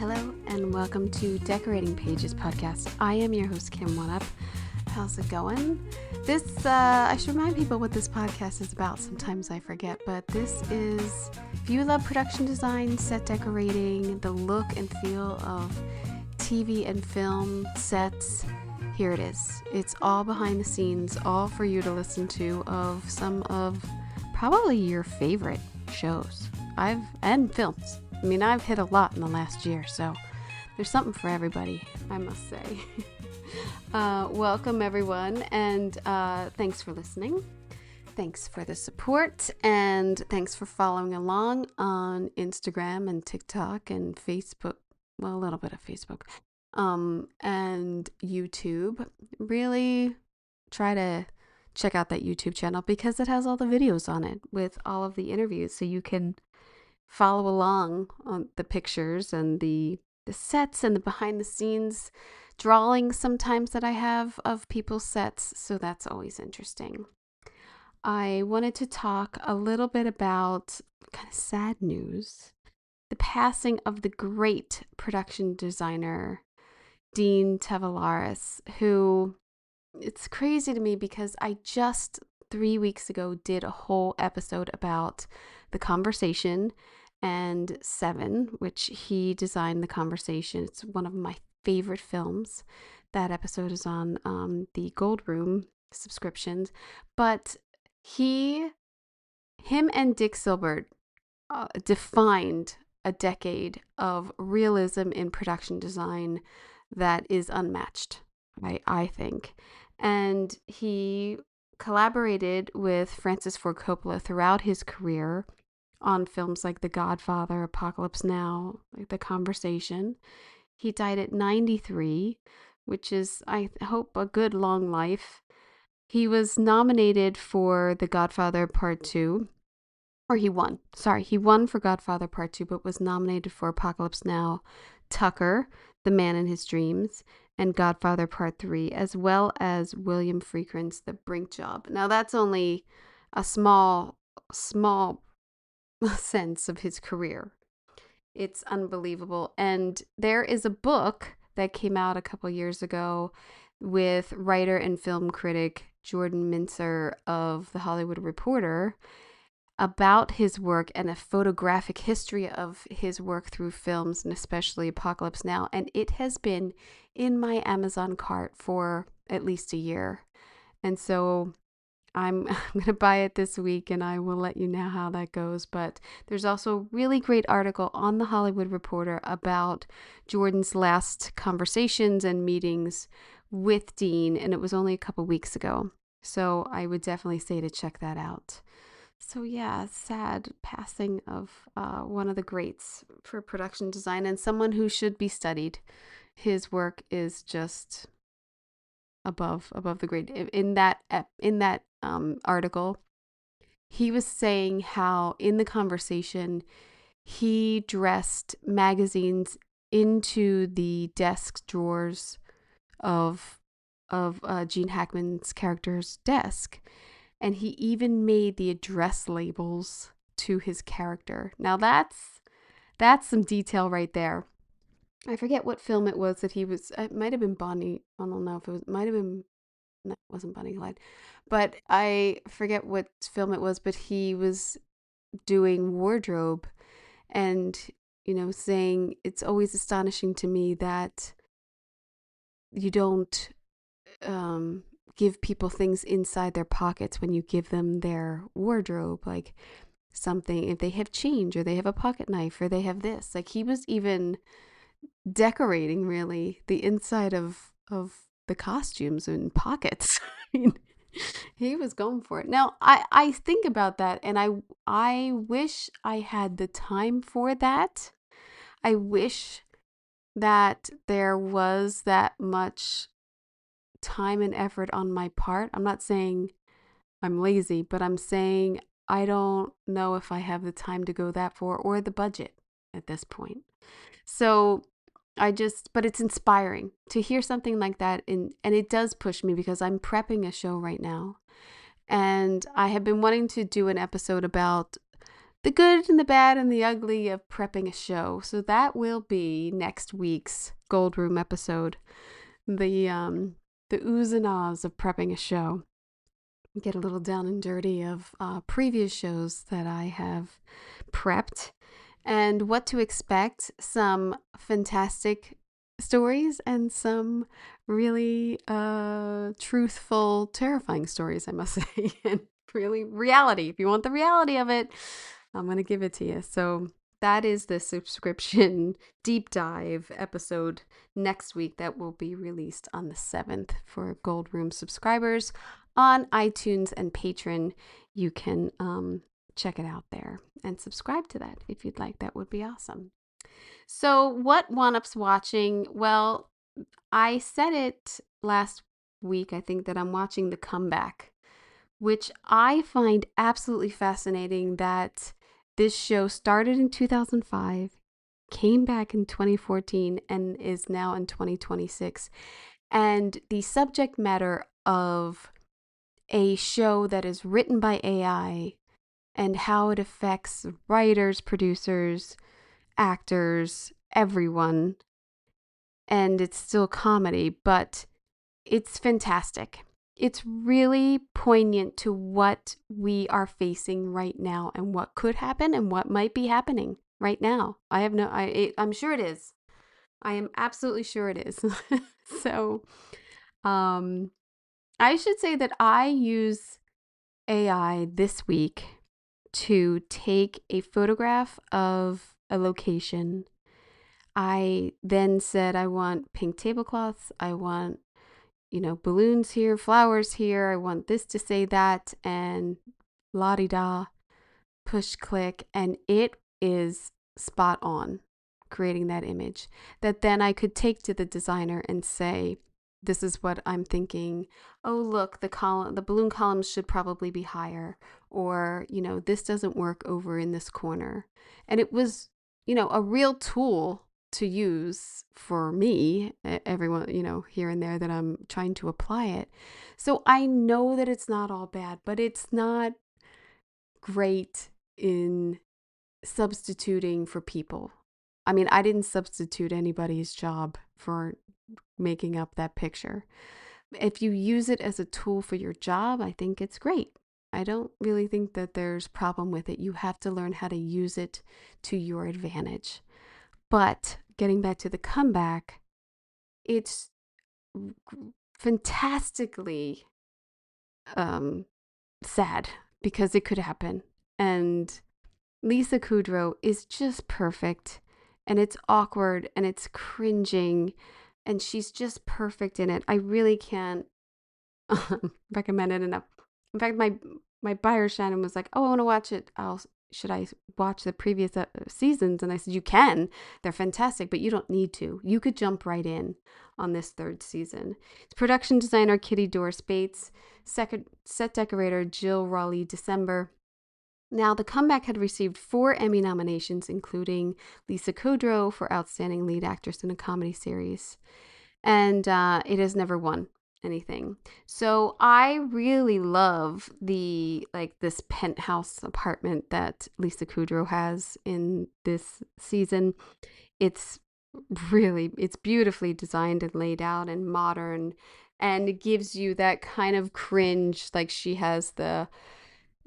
Hello and welcome to Decorating Pages podcast. I am your host, Kim Wannop. How's it going? I should remind people what this podcast is about. Sometimes I forget, but this is, if you love production design, set decorating, the look and feel of TV and film sets, here it is. It's all behind the scenes, all for you to listen to of some of probably your favorite shows and films. I mean, I've hit a lot in the last year, so there's something for everybody, I must say. Welcome, everyone, and thanks for listening. Thanks for the support, and thanks for following along on Instagram and TikTok and Facebook. Well, a little bit of Facebook, and YouTube. Really try to check out that YouTube channel because it has all the videos on it with all of the interviews, so you can follow along on the pictures and the sets and the behind the scenes drawings sometimes that I have of people's sets. So that's always interesting. I wanted to talk a little bit about kind of sad news, the passing of the great production designer, Dean Tavares, who, it's crazy to me because I just 3 weeks ago did a whole episode about The Conversation and Seven, which he designed. The Conversation. It's one of my favorite films. That episode is on the Gold Room subscriptions. But him and Dick Silbert defined a decade of realism in production design that is unmatched, I think. And he collaborated with Francis Ford Coppola throughout his career on films like The Godfather, Apocalypse Now, like The Conversation. He died at 93, which is, I hope, a good long life. He was nominated for The Godfather Part 2, or he won. Sorry, he won for Godfather Part 2, but was nominated for Apocalypse Now, Tucker, The Man in His Dreams, and Godfather Part 3, as well as William Friedkin's The Brink Job. Now, that's only a small sense of his career. It's unbelievable. And there is a book that came out a couple years ago with writer and film critic Jordan Mincer of The Hollywood Reporter about his work and a photographic history of his work through films, and especially Apocalypse Now. And it has been in my Amazon cart for at least a year. And so I'm going to buy it this week, and I will let you know how that goes. But there's also a really great article on The Hollywood Reporter about Jordan's last conversations and meetings with Dean, and it was only a couple weeks ago. So I would definitely say to check that out. So yeah, sad passing of one of the greats for production design and someone who should be studied. His work is just above the grade. In that article, he was saying how in The Conversation he dressed magazines into the desk drawers of Gene Hackman's character's desk, and he even made the address labels to his character. Now that's some detail right there. I forget what film it was that he was. It might have been Bonnie. I don't know if it was. Might have been. No, it wasn't Bonnie Clyde, but I forget what film it was. But he was doing wardrobe, and saying it's always astonishing to me that you don't give people things inside their pockets when you give them their wardrobe, like something if they have change or they have a pocket knife or they have this. Like he was even decorating really the inside of the costumes and pockets. I mean, he was going for it. Now I think about that, and I wish I had the time for that. I wish that there was that much time and effort on my part. I'm not saying I'm lazy, but I'm saying I don't know if I have the time to go that far or the budget at this point. So but it's inspiring to hear something like that. And it does push me because I'm prepping a show right now. And I have been wanting to do an episode about the good and the bad and the ugly of prepping a show. So that will be next week's Gold Room episode. The oohs and ahs of prepping a show. Get a little down and dirty of previous shows that I have prepped and what to expect. Some fantastic stories and some really truthful, terrifying stories, I must say, and really reality. If you want the reality of it, I'm going to give it to you. So that is the subscription deep dive episode next week that will be released on the 7th for Gold Room subscribers on iTunes and Patreon. You can check it out there and subscribe to that if you'd like. That would be awesome. So what Wannop's watching? Well, I said it last week, I think, that I'm watching The Comeback, which I find absolutely fascinating that this show started in 2005, came back in 2014, and is now in 2026. And the subject matter of a show that is written by AI and how it affects writers, producers, actors, everyone. And it's still comedy, but it's fantastic. It's really poignant to what we are facing right now and what could happen and what might be happening right now. I'm sure it is. I am absolutely sure it is. So, I should say that I use AI this week to take a photograph of a location. I then said, I want pink tablecloths. I want, balloons here, flowers here. I want this to say that, and la-di-da, push click. And it is spot on creating that image that then I could take to the designer and say, this is what I'm thinking. Oh, look, the balloon columns should probably be higher, or, this doesn't work over in this corner. And it was, a real tool to use for me, everyone, here and there that I'm trying to apply it. So I know that it's not all bad, but it's not great in substituting for people. I mean, I didn't substitute anybody's job for making up that picture. If you use it as a tool for your job, I think it's great. I don't really think that there's a problem with it. You have to learn how to use it to your advantage. But getting back to The Comeback, it's fantastically sad because it could happen. And Lisa Kudrow is just perfect. And it's awkward and it's cringing. And she's just perfect in it. I really can't recommend it enough. In fact, my buyer Shannon was like, "Oh, I want to watch it. Should I watch the previous seasons?" And I said, "You can. They're fantastic, but you don't need to. You could jump right in on this 3rd season." It's production designer Kitty Doris Bates, set decorator Jill Raleigh December. Now, The Comeback had received 4 Emmy nominations, including Lisa Kudrow for Outstanding Lead Actress in a Comedy Series. And it has never won anything. So I really love this penthouse apartment that Lisa Kudrow has in this season. It's beautifully designed and laid out and modern, and it gives you that kind of cringe, like she has the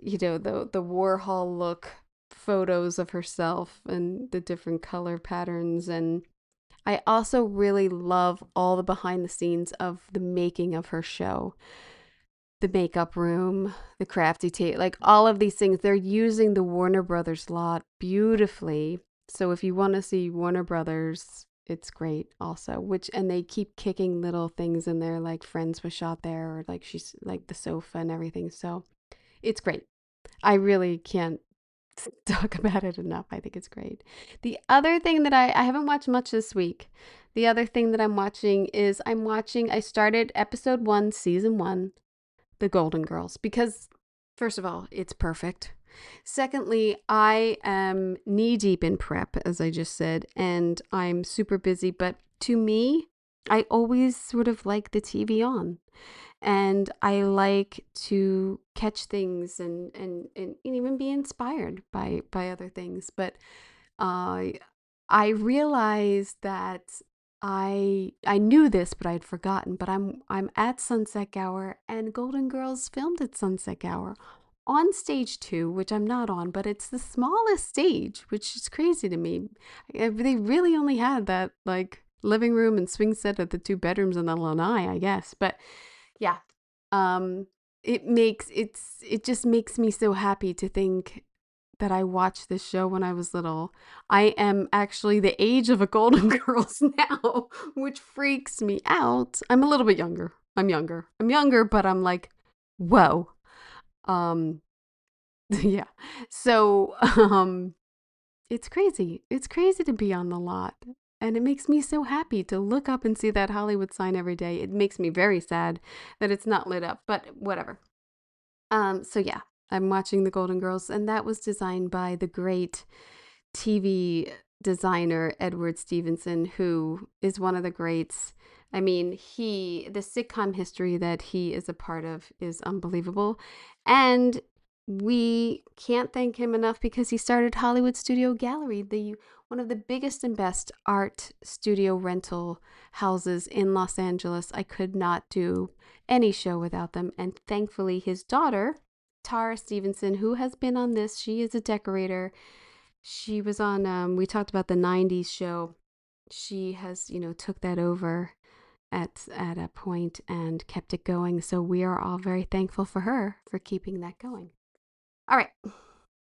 Warhol look photos of herself and the different color patterns. And I also really love all the behind the scenes of the making of her show. The makeup room, the crafty table, like all of these things. They're using the Warner Brothers lot beautifully. So if you want to see Warner Brothers, it's great also. And they keep kicking little things in there, like Friends was shot there, or like she's like the sofa and everything. So it's great. I really can't talk about it enough. I think it's great. The other thing that I haven't watched much this week. The other thing that I'm watching is I started episode 1, season 1, The Golden Girls, because first of all, it's perfect. Secondly, I am knee deep in prep, as I just said, and I'm super busy. But to me, I always sort of like the TV on, and I like to catch things and even be inspired by other things. But uh, I realized that I knew this, but I'd forgotten. But I'm at Sunset Gower, and Golden Girls filmed at Sunset Gower on stage two, which I'm not on, but it's the smallest stage, which is crazy to me. They really only had that like living room and swing set at the two bedrooms in the lanai, I guess. But yeah, um, it just makes me so happy to think that I watched this show when I was little. I am actually the age of a Golden Girls now, which freaks me out. I'm a little bit younger. I'm younger, but I'm like, whoa. Um, yeah. So, it's crazy. It's crazy to be on the lot. And it makes me so happy to look up and see that Hollywood sign every day. It makes me very sad that it's not lit up, but whatever. So yeah, I'm watching The Golden Girls, and that was designed by the great TV designer Edward Stevenson, who is one of the greats. I mean, the sitcom history that he is a part of is unbelievable. And we can't thank him enough because he started Hollywood Studio Gallery, the one of the biggest and best art studio rental houses in Los Angeles. I could not do any show without them. And thankfully, his daughter, Tara Stevenson, who has been on this, she is a decorator. She was on, we talked about the 90s show. She has, took that over at a point and kept it going. So we are all very thankful for her for keeping that going. All right,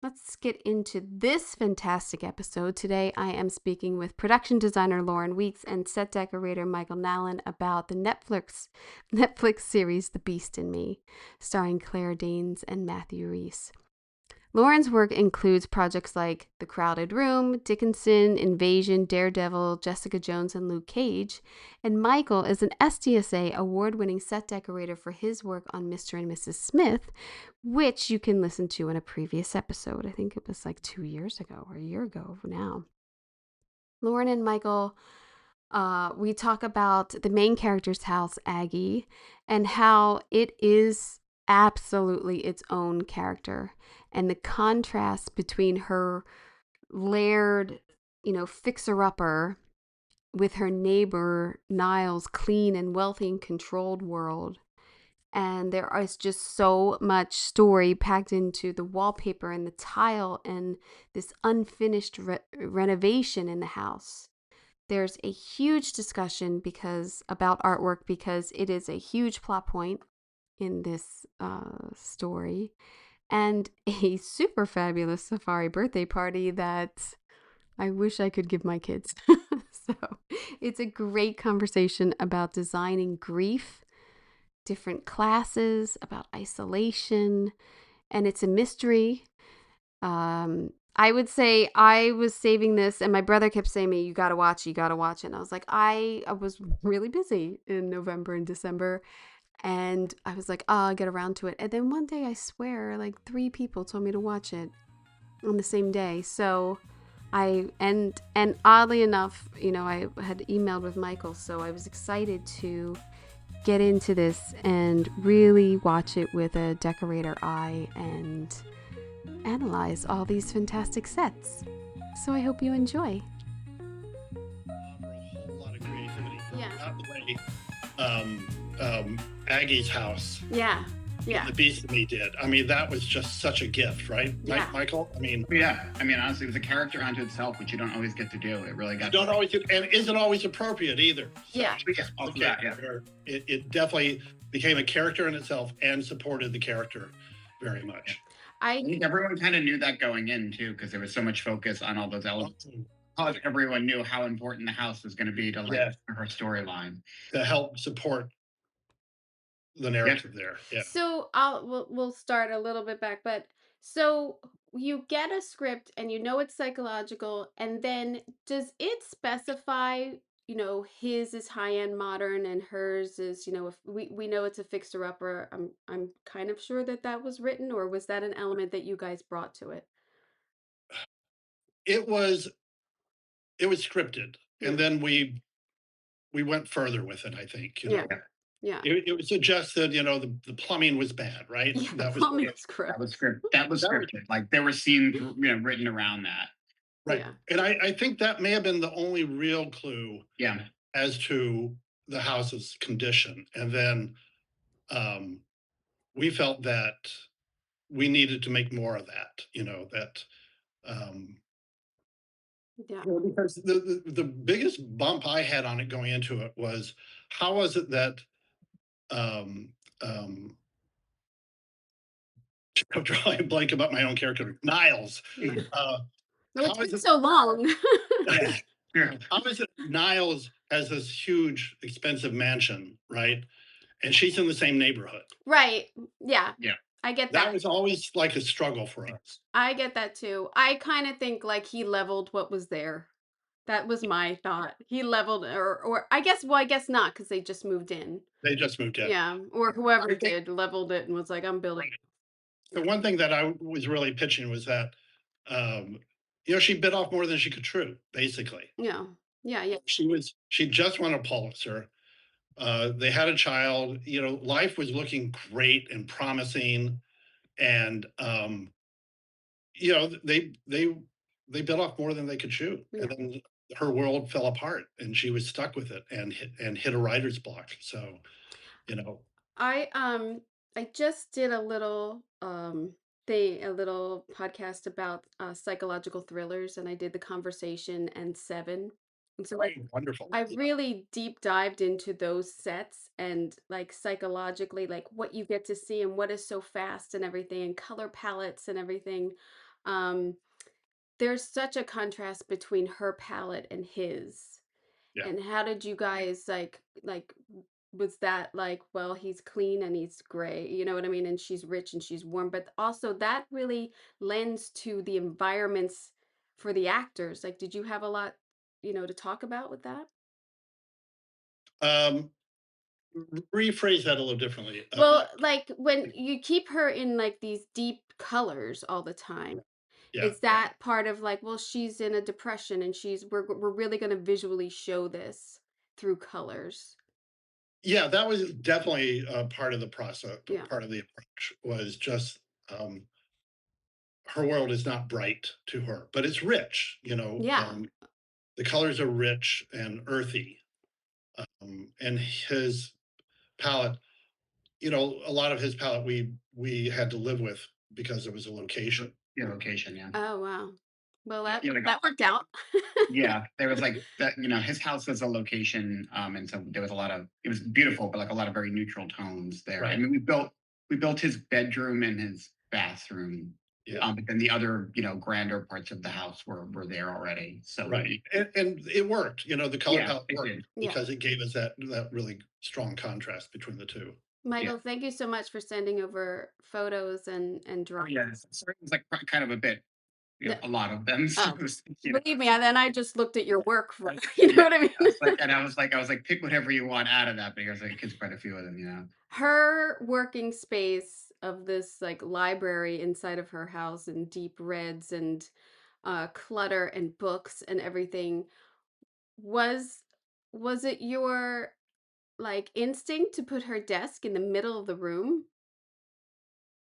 let's get into this fantastic episode. Today, I am speaking with production designer Loren Weeks and set decorator Michael Nallan about the Netflix series The Beast in Me, starring Claire Danes and Matthew Rhys. Loren's work includes projects like The Crowded Room, Dickinson, Invasion, Daredevil, Jessica Jones, and Luke Cage. And Michael is an SDSA award-winning set decorator for his work on Mr. and Mrs. Smith, which you can listen to in a previous episode. I think it was like 2 years ago or a year ago now. Loren and Michael, we talk about the main character's house, Aggie, and how it is absolutely its own character, and the contrast between her layered, fixer-upper with her neighbor Niall's clean and wealthy and controlled world. And there is just so much story packed into the wallpaper and the tile and this unfinished renovation in the house. There's a huge discussion about artwork because it is a huge plot point in this story, and a super fabulous safari birthday party that I wish I could give my kids. So it's a great conversation about designing grief, different classes, about isolation, and it's a mystery. I would say I was saving this, and my brother kept saying to me, you gotta watch it. And I was like, I was really busy in November and December, and I was like, oh, I'll get around to it. And then one day, I swear, like 3 people told me to watch it on the same day. So and oddly enough, I had emailed with Michael, so I was excited to get into this and really watch it with a decorator eye and analyze all these fantastic sets. So I hope you enjoy. A whole lot of creativity. Yeah. Not the way Aggie's house. Yeah. Yeah. The Beast in Me did. I mean, that was just such a gift, right, Yeah. Michael? I mean, yeah. I mean, honestly, it was a character unto itself, which you don't always get to do. It really got. You don't always, and isn't always appropriate either. So, yeah. Okay. Yeah. It definitely became a character in itself and supported the character very much. I think everyone kind of knew that going in too, because there was so much focus on all those elements. Everyone knew how important the house was going to be to her storyline, to help support the narrative there. Yeah. So we'll start a little bit back, but so you get a script and it's psychological, and then does it specify, his is high-end modern and hers is, if we know it's a fixer upper. I'm kind of sure that was written, or was that an element that you guys brought to it? It was scripted, and then we we went further with it. I think Yeah. Yeah. it was suggested. The plumbing was bad, right? Yeah. The That was plumbing is That was gross. script. That was that was scripted. Like there were scenes, written around that. right, Yeah. and I think that may have been the only real clue Yeah. as to the house's condition, and then um, we felt that we needed to make more of that. That um, Yeah. because the biggest bump I had on it going into it was how was it that um, um, I'm drawing a blank about my own character, Niles. No, Uh, no, it how is took it? so long. Yeah. Sure. How is it Niles has this huge, expensive mansion, right? And she's in the same neighborhood. Right. Yeah. Yeah. I get That that. was always like a struggle for us. I get that too. I kind of think like he leveled what was there. That was my thought. He leveled or I guess not because they just moved in. They just moved in. Yeah. Or whoever I think did leveled it and was like, I'm building. the one thing that I was really pitching was that, um, she bit off more than she could chew, basically. Yeah. Yeah. Yeah. She just won a Pulitzer. They had a child. Life was looking great and promising, and they bit off more than they could chew, Yeah. and then her world fell apart, and she was stuck with it and hit a writer's block. So, you know, I um I just did a little podcast about psychological thrillers and I did The Conversation and Seven. And so like wonderful. I really deep dived into those sets and like psychologically like what you get to see and what is so fast and everything and color palettes and everything. Um there's such a contrast between her palette and his. Yeah. And how did you guys like was that like, well, he's clean and he's gray, you know what I mean? And she's rich and she's warm, but also that really lends to the environments for the actors. Like, did you have a lot, to talk about with that? Um, rephrase that a little differently. Well, like when you keep her in like these deep colors all the time, Yeah. is that part of like, well, she's in a depression and we're really going to visually show this through colors. Yeah, that was definitely part of the process. Yeah. Part of the approach was just um, her world is not bright to her, but it's rich. Yeah. The colors are rich and earthy, and his palette. A lot of his palette we had to live with because it was a location. Yeah. Location. Yeah. Oh, wow. Well, Yeah. Like that worked out. yeah, there was like that, his house was a location, and so there was it was beautiful, but like a lot of very neutral tones there. I Right. mean, we built his bedroom and his bathroom, Yeah. but then the other, grander parts of the house were there already. So Right. And it worked. The color yeah, palette it worked did. Yeah. because it gave us that really strong contrast between the two. Yeah. Michael, thank you so much for sending over photos and Oh drawings. yeah, it was like kind of a bit, No, a lot of them. So oh, it was, believe me, and then I just looked at your work for, you know yeah, what I mean? I was like, pick whatever you want out of that. But here's like, kids quite a few of them. Her working space of this like library inside of her house in deep reds and clutter and books and everything was was it your like instinct to put her desk in the middle of the room?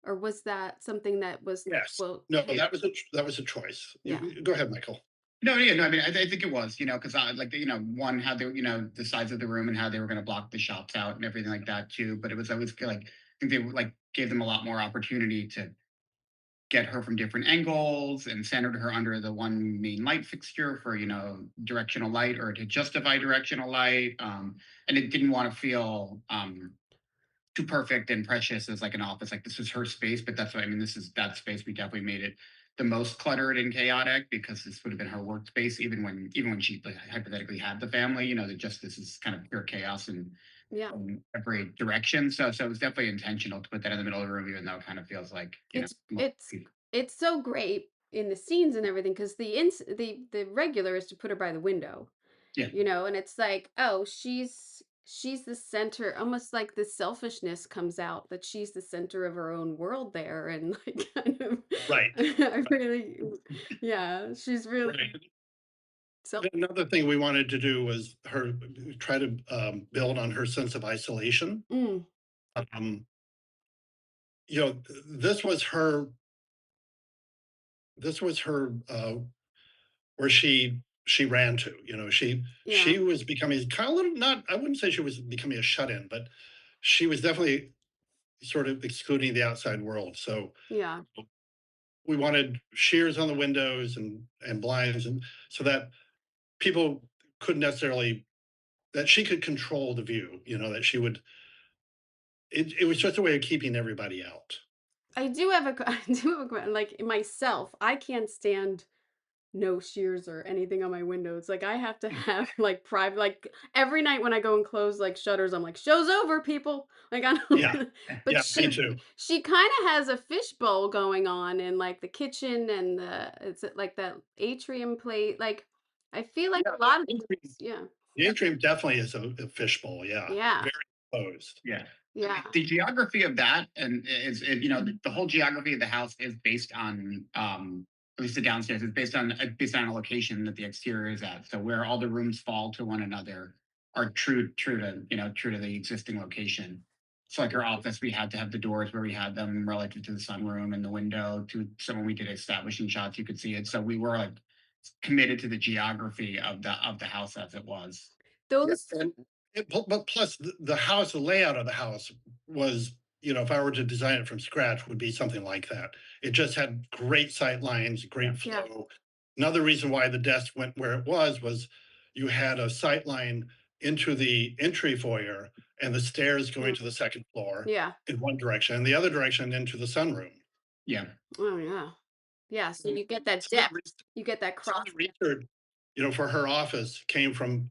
Or was that something that was Yes. well, No, hey, that was a choice. yeah. Go ahead, Michael. No, yeah, no. I mean, I think it was, because I like, one how they, the size of the room and how they were going to block the shots out and everything like that too. But it was always like, I think they like gave them a lot more opportunity to get her from different angles and centered her under the one main light fixture for, directional light or to justify directional light. And it didn't want to feel too perfect and precious as like an office. Like this is her space, but that's what I mean. This is that space. We definitely made it the most cluttered and chaotic because this would have been her workspace, even when she like, hypothetically had the family. That just this is kind of pure chaos and Yeah. every direction. So it was definitely intentional to put that in the middle of the room, even though it kind of feels like It's most it's people- it's so great in the scenes and everything because the regular is to put her by the window, yeah, and it's like, oh, she's the center, almost like the selfishness comes out that she's the center of her own world there, and like kind of, Right. I really, yeah, she's really Right. So Another thing we wanted to do was her try to build on her sense of isolation. mm, Um, you know, this was her. This was her where she ran to. You know, yeah, she was becoming kind of little. Not I wouldn't say she was becoming a shut in, but she was definitely sort of excluding the outside world. So yeah. we wanted shears on the windows and blinds, and so that people couldn't necessarily that she could control the view. You know, that she would. It was just a way of keeping everybody out. I do have a I do have a like myself. I can't stand no shears or anything on my windows. Like I have to have like private like every night when I go and close like shutters, I'm like, show's over, people. Like I Yeah, don't but yeah, me too. she kind of has a fishbowl going on in like the kitchen and the it's like that atrium plate. Like I feel like Yeah, a lot of yeah. the atrium definitely is a fishbowl. Yeah, Yeah. very closed. Yeah. Yeah. The geography of that and the whole geography of the house is based on at least the downstairs is based on a location that the exterior is at. So where all the rooms fall to one another are true to true to the existing location. So like our office, we had to have the doors where we had them relative to the sunroom and the window to so when we did establishing shots, you could see it. So we were like committed to the geography of the house as it was. Yeah, Those and but plus the house, the layout of the house was, you know, if I were to design it from scratch, would be something like that. It just had great sight lines, Yeah. great yeah. flow. Another reason why the desk went where it was you had a sight line into the entry foyer and the stairs going Mm, to the second floor yeah. in one direction, and the other direction into the sunroom. Yeah. Oh yeah. Yeah, so you get that Some of the, depth. You get that some of cross the research, you know, for her office came from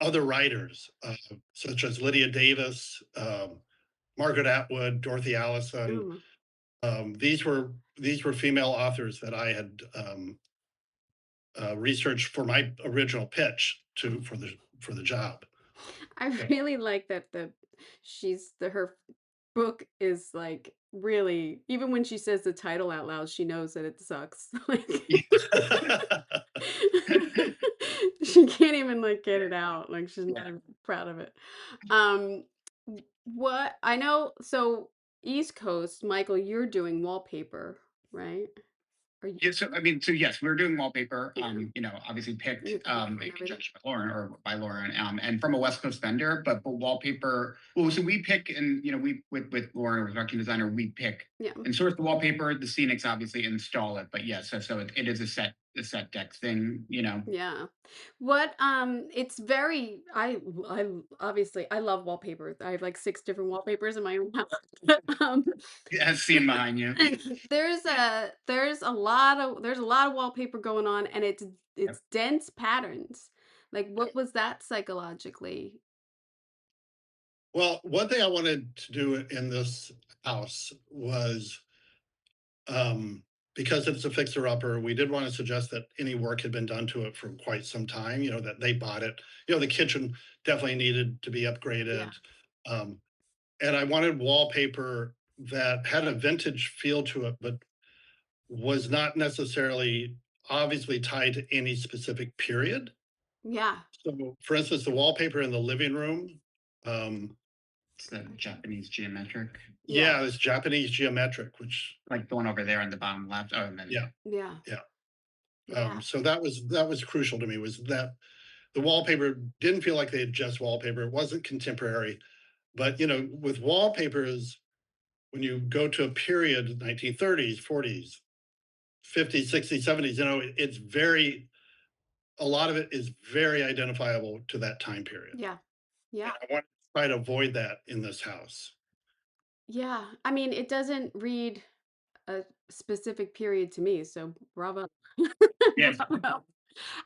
other writers, such as Lydia Davis, Margaret Atwood, Dorothy Allison. mm. These were female authors that I had researched for my original pitch to for the job. I really like that her book is like really even when she says the title out loud, she knows that it sucks. Like she can't even like get it out. Like she's not Yeah. even proud of it. Um what I know so East Coast, Michael, you're doing wallpaper, right? Are you Yeah, so I mean, so yes, we were doing wallpaper. yeah, Obviously picked you color and in everything? conjunction with Lauren or by Lauren, and from a West Coast vendor. But wallpaper. Well, so we pick, and we with Lauren, our production designer, we pick Yeah. and source the wallpaper. The scenics obviously install it, but yes, so it is a set deck thing. Yeah. What it's very I obviously I love wallpaper. I have like 6 different wallpapers in my own house. um As seen behind you. there's a lot of wallpaper going on and Yep. it's dense patterns. Like what was that psychologically? Well, one thing I wanted to do in this house was because it's a fixer upper, we did want to suggest that any work had been done to it for quite some time, you know, that they bought it. You know, the kitchen definitely needed to be Yeah. upgraded. Um, and I wanted wallpaper that had a vintage feel to it, but was not necessarily obviously tied to any specific period. Yeah. So, for instance, the wallpaper in the living room, um, It's the Japanese geometric, Yeah. yeah, it's Japanese geometric, which, like the one over there on the bottom left. Oh, and then yeah, Yeah. yeah. Yeah. So that was crucial to me was that the wallpaper didn't feel like they had just wallpaper. It wasn't contemporary, but you know, with wallpapers, when you go to a period, 1930s, 40s, 50s, 60s, 70s, you know, it's very a lot of it is very identifiable to that time period. Yeah. Yeah. And I want to try to avoid that in this house. Yeah. I mean, it doesn't read a specific period to me, so bravo. yes, Bravo.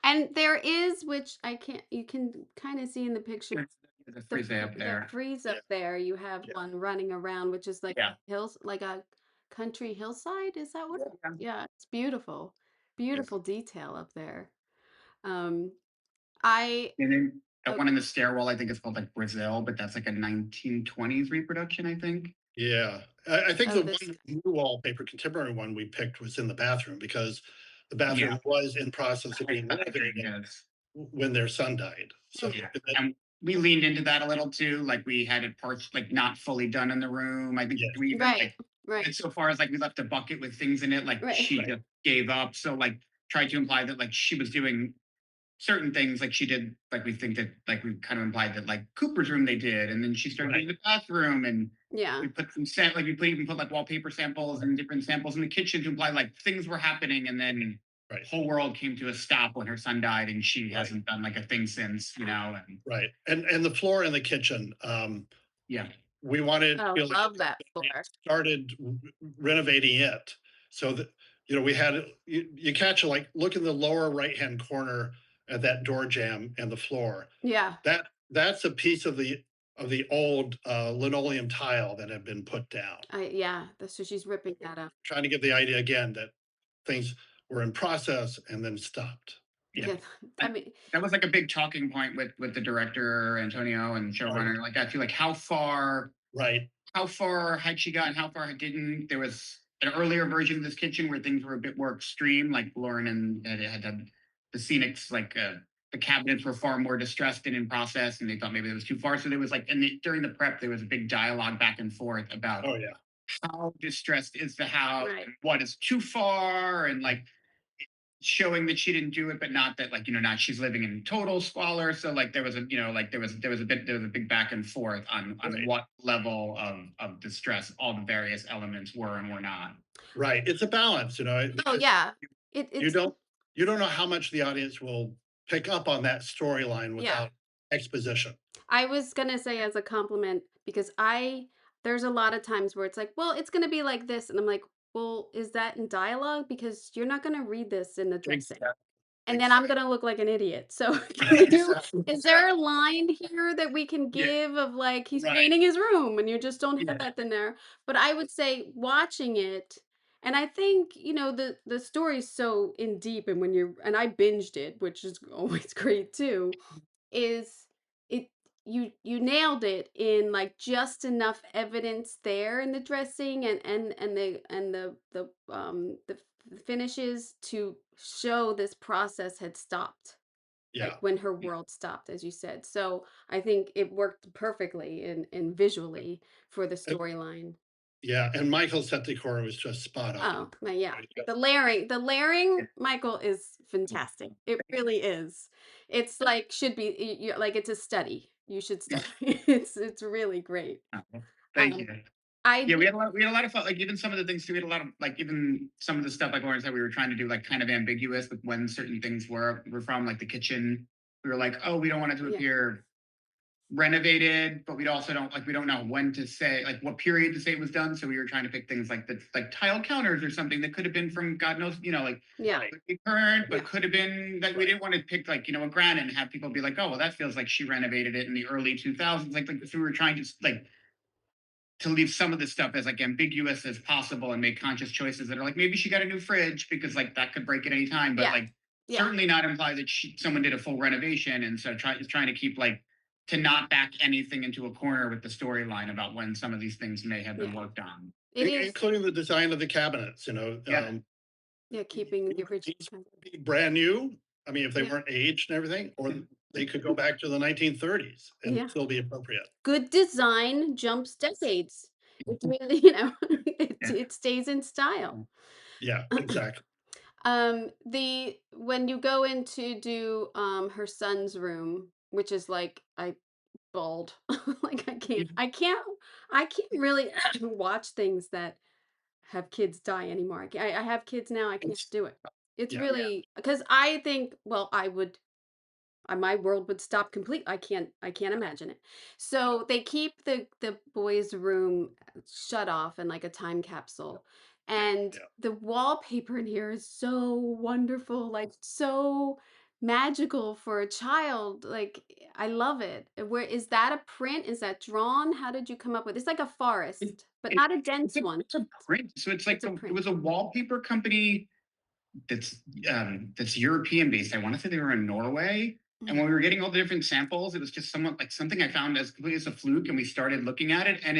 And there is, which I can't you can kind of see in the picture, there's a frise up the there. frieze Yeah, up there. You have yeah, one running around, which is like Yeah. hills, like a country hillside. Is that what? Yeah. Yeah, it's beautiful, Yes. beautiful detail up there. Um, I And then that oh, one in the stairwell, I think it's called like Brazil, but that's like a 1920s reproduction, I think. yeah. I think oh the this one new wallpaper, contemporary one we picked was in the bathroom because the Yeah. bathroom was in process of being I agree, renovated yes. when their son died. So Mm. Yeah. And we leaned into that a little too. Like we had it parts like not fully done in the room. I think yeah, we even Right. like Right. went so far as like we left a bucket with things in it, like Right. she just gave up. So like tried to imply that like she was doing certain things like she did, like we think that like we kind of implied that like Cooper's room they did, and then she started right, doing the bathroom, and Yeah. we put some like we even put like wallpaper samples and different samples in the kitchen to imply like things were happening, and then right, whole world came to a stop when her son died, and she right, hasn't done like a thing since, and right. And the floor in the kitchen, yeah, we wanted to Oh, feel like love that we floor. started renovating it, so that we had you catch like look in the lower right hand corner at that door jamb and the floor. Yeah. That's a piece of the old linoleum tile that had been put down. Yeah. That's so she's ripping that up. Trying to give the idea again that things were in process and then stopped. yeah. Yeah. I And mean, that was like a big talking point with the director Antonio and Oh, showrunner. Like I feel like right, how far had she gotten? How far didn't? There was an earlier version of this kitchen where things were a bit more extreme, like Loren and had the scenics, like the cabinets were far more distressed and in process, and they thought maybe it was too far. So there was like, during the prep, there was a big dialogue back and forth about oh yeah, how distressed is the house, right. and what is too far, and like showing that she didn't do it, but not that like not she's living in total squalor. So like there was a like there was a big back and forth on right, what level of distress all the various elements were and were not. right. It's a balance, Oh, because yeah. you It's don't you don't know how much the audience will pick up on that storyline yeah. without exposition. I was gonna say as a compliment because there's a lot of times where it's like, well, it's gonna be like this, and I'm like, well, is that in dialogue? Because you're not gonna read this in the dressing. Exactly, And then I'm exactly, gonna look like an idiot. So can you exactly. is there a line here that we can Yeah, give of like he's Right, painting his room and you just don't have yeah, that in there? But I would say watching it, and I think, the story's so in deep and and I binged it, which is always great too, is it you nailed it in like just enough evidence there in the dressing and the finishes to show this process had stopped, like yeah. when her world stopped, as you said. So I think it worked perfectly in visually for the And storyline. yeah, and Michael's set decor was just spot on. Oh, yeah. Right, yeah, The layering, Michael, is fantastic. It really is. It's like should be like it's a study. You should yeah. study. It's really great. Thank you. Um, I Yeah, do, we had a lot of fun. Like even some of the things too, we had a lot of like even some of the stuff like Lauren said, we were trying to do like kind of ambiguous with when certain things were from, like the kitchen. We were like, oh, we don't want it to yeah, appear renovated, but we don't know when to say like what period to say it was done. So we were trying to pick things like the like tile counters or something that could have been from God knows, like yeah, right, could be current, yeah, but could have been like we right. didn't want to pick like a granite and have people be like, oh well, that feels like she renovated it in the early 2000s. So we were trying to like to leave some of this stuff as like ambiguous as possible and make conscious choices that are like maybe she got a new fridge because like that could break at any time, but yeah, like yeah, certainly not imply that someone did a full renovation. And so trying to keep like to not back anything into a corner with the storyline about when some of these things may have been yeah. worked on. It is, Including the design of the cabinets, Yeah, yeah, keeping the original these kind. could be brand new. I mean, if they Yeah, weren't aged and everything, or they could go back to the 1930s and yeah. still be appropriate. Good design jumps decades. It really, yeah. it stays in style. Yeah, exactly. The when you go in to do her son's room, which is like I bawled. Like I can't really watch things that have kids die anymore. I have kids now. I can't It's, do it. It's yeah, really because I think, well, I would my world would stop completely. I can't imagine it. So they keep the boys' room shut off in like a time capsule. And yeah. the wallpaper in here is so wonderful, like so magical for a child. Like I love it. Where is that a print? Is that drawn? How did you come up with? It's like a It, forest, but it, not a dense one. it's a print. So it's like It's a it print. was a wallpaper company that's that's European based. I want to say they were in Norway. And when Mm. we were getting all the different samples, it was just somewhat like something I found as completely as a fluke, and we started looking at it, and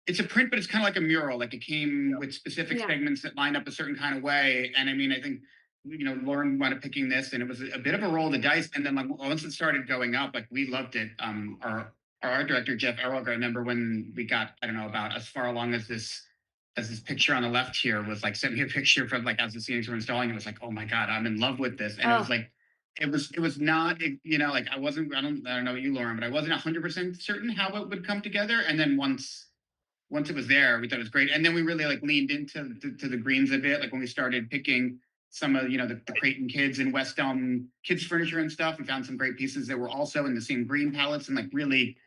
it's a print, but it's kind of like a mural. Like it came with specific Yeah. segments that lined up a certain kind of way. And I mean, I think Loren wound up picking this, and it was a bit of a roll of the dice. And then like once it started going up, like we loved it. Our art director Jeff Errol, I remember when we got, I don't know, about as far along as this picture on the left here was like sent me a picture from like as the scenes were installing. It was like, oh my god, I'm in love with this. And it was Oh, like it was not like I don't know you, Lauren, but I wasn't 100% certain how it would come together. And then once it was there, we thought it was great. And then we really like leaned into to the greens a bit. Like when we started picking some of the Creighton kids and West Elm kids furniture and stuff, we found some great pieces that were also in the same green palettes and like really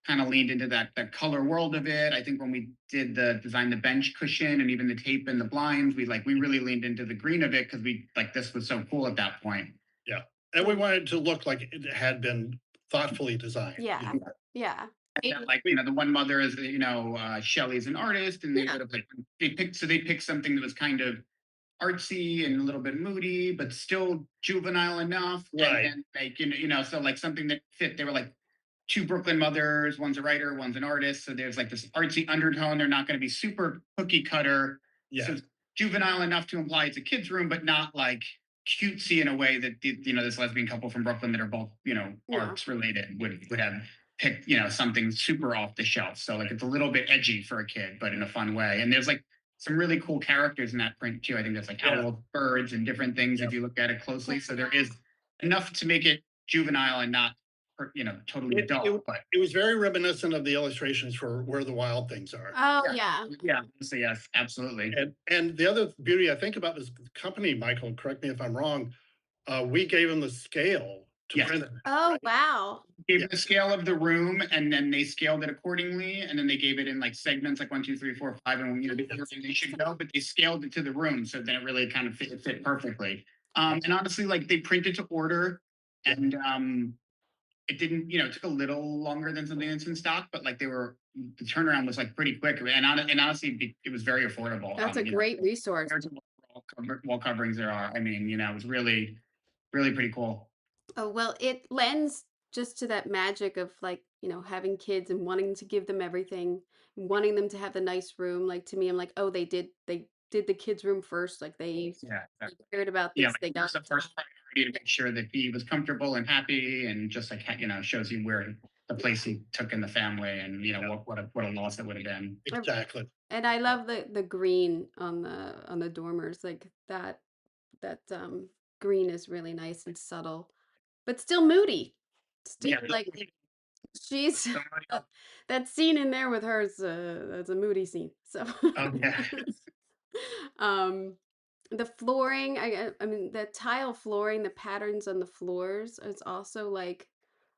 kind of leaned into that color world of it. I think when we did the bench cushion and even the tape and the blinds, we really leaned into the green of it because we like this was so cool at that point. Yeah. And we wanted it to look like it had been thoughtfully designed. yeah. Yeah. Yeah, like the one mother is Shelley's an artist, and they would have like they picked something that was kind of artsy and a little bit moody, but still juvenile enough. Right. And like so like something that fit. They were like two Brooklyn mothers. One's a writer, one's an artist. So there's like this artsy undertone. They're not going to be super cookie cutter. Yeah. So it's juvenile enough to imply it's a kid's room, but not like cutesy in a way that this lesbian couple from Brooklyn that are both arts related would have picked something super off the shelf. So like it's a little bit edgy for a kid, but in a fun way. And there's like some really cool characters in that print too. I think there's like owl birds and different things if you look at it closely. So there is enough to make it juvenile and not totally adult. But it was very reminiscent of the illustrations for Where the Wild Things Are. Oh, yeah. Yeah. So yes, absolutely. And the other beauty I think about this company, Michael, correct me if I'm wrong, we gave them the scale to print it. Oh, right? wow. Gave the scale of the room, and then they scaled it accordingly, and then they gave it in like segments, like 1, 2, 3, 4, 5, and they should go, but they scaled it to the room, so then it really kind of fit perfectly. And honestly, like they printed to order, and it didn't, it took a little longer than something that's in stock, but like the turnaround was like pretty quick, and honestly, it was very affordable. That's a great resource. Compared to wall coverings there are. I mean, it was really, really pretty cool. Oh, well, it lends just to that magic of like, having kids and wanting to give them everything, wanting them to have the nice room. Like to me, I'm like, oh, they did the kids' room first. Like they cared about this. Like, they got the first priority to make sure that he was comfortable and happy, and just like shows you where the place he took in the family, and what a loss it would have been. Exactly. And I love the green on the dormers. Like that green is really nice and subtle, but still moody. Still like she's that scene in there with her is that's a moody scene. So um the flooring, I mean the tile flooring, the patterns on the floors is also like.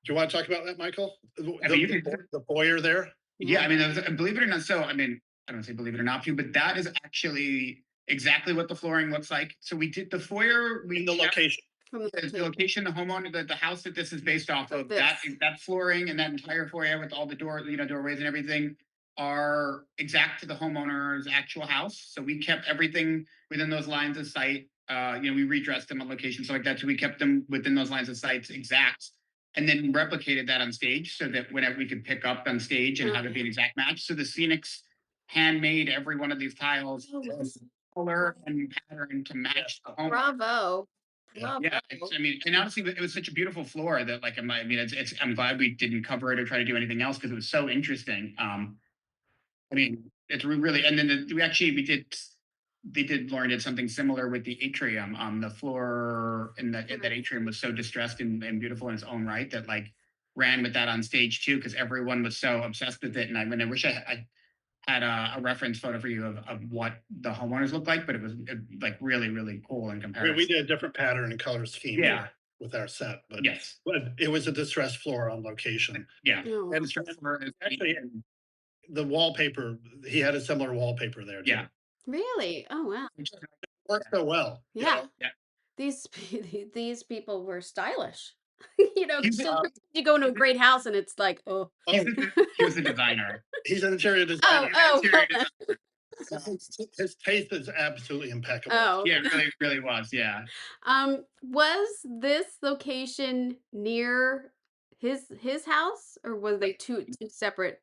Do you want to talk about that, Michael? The foyer there? Yeah, I mean, believe it or not, so I mean, I don't say believe it or not, but that is actually exactly what the flooring looks like. So we did the foyer, the location. The location, the homeowner, the house that this is based off of, that flooring and that entire foyer with all the doors, doorways and everything are exact to the homeowner's actual house. So we kept everything within those lines of sight. We redressed them on location, so like that. So we kept them within those lines of sight exact, and then replicated that on stage so that whenever we could pick up on stage and have it be an exact match. So the Scenics handmade every one of these tiles color and pattern to match the home. Bravo. Yeah, I mean, and honestly, it was such a beautiful floor that, like, I'm glad we didn't cover it or try to do anything else because it was so interesting. I mean, it's really, and then Lauren did something similar with the atrium. The floor in that atrium was so distressed and beautiful in its own right that like ran with that on stage too, because everyone was so obsessed with it. And I wish I had a reference photo for you of what the homeowners look like, but it was like really, really cool in comparison. We did a different pattern and color scheme with our set, but but it was a distressed floor on location. Yeah. And actually, the wallpaper, he had a similar wallpaper there too. Yeah. Really? Oh, wow. It worked so well. Yeah. These people were stylish. You go into a great house and it's like, oh. He was a designer. He's an interior designer. Oh. His taste is absolutely impeccable. Oh. Yeah, it really, really was. Yeah. Was this location near his house, or was they two separate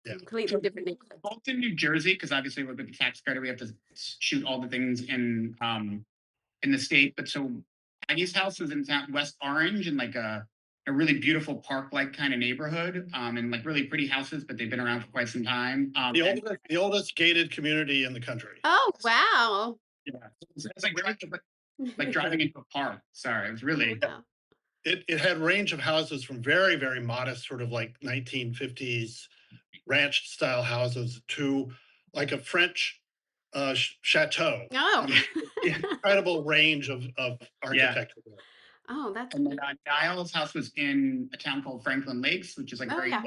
Yeah. completely different neighborhood. Both in New Jersey, because obviously with the tax credit, we have to shoot all the things in the state. But so Aggie's house is in town, West Orange, in like a really beautiful park-like kind of neighborhood, and like really pretty houses, but they've been around for quite some time. The oldest gated community in the country. Oh, wow. Yeah, it's like driving into a park. Sorry, it was really Wow. It had range of houses from very, very modest, sort of like 1950s ranch style houses to like a French chateau. Oh. yeah. Incredible range of Yeah. architecture. Oh, that's And then Niall's house was in a town called Franklin Lakes, which is like a oh very yeah.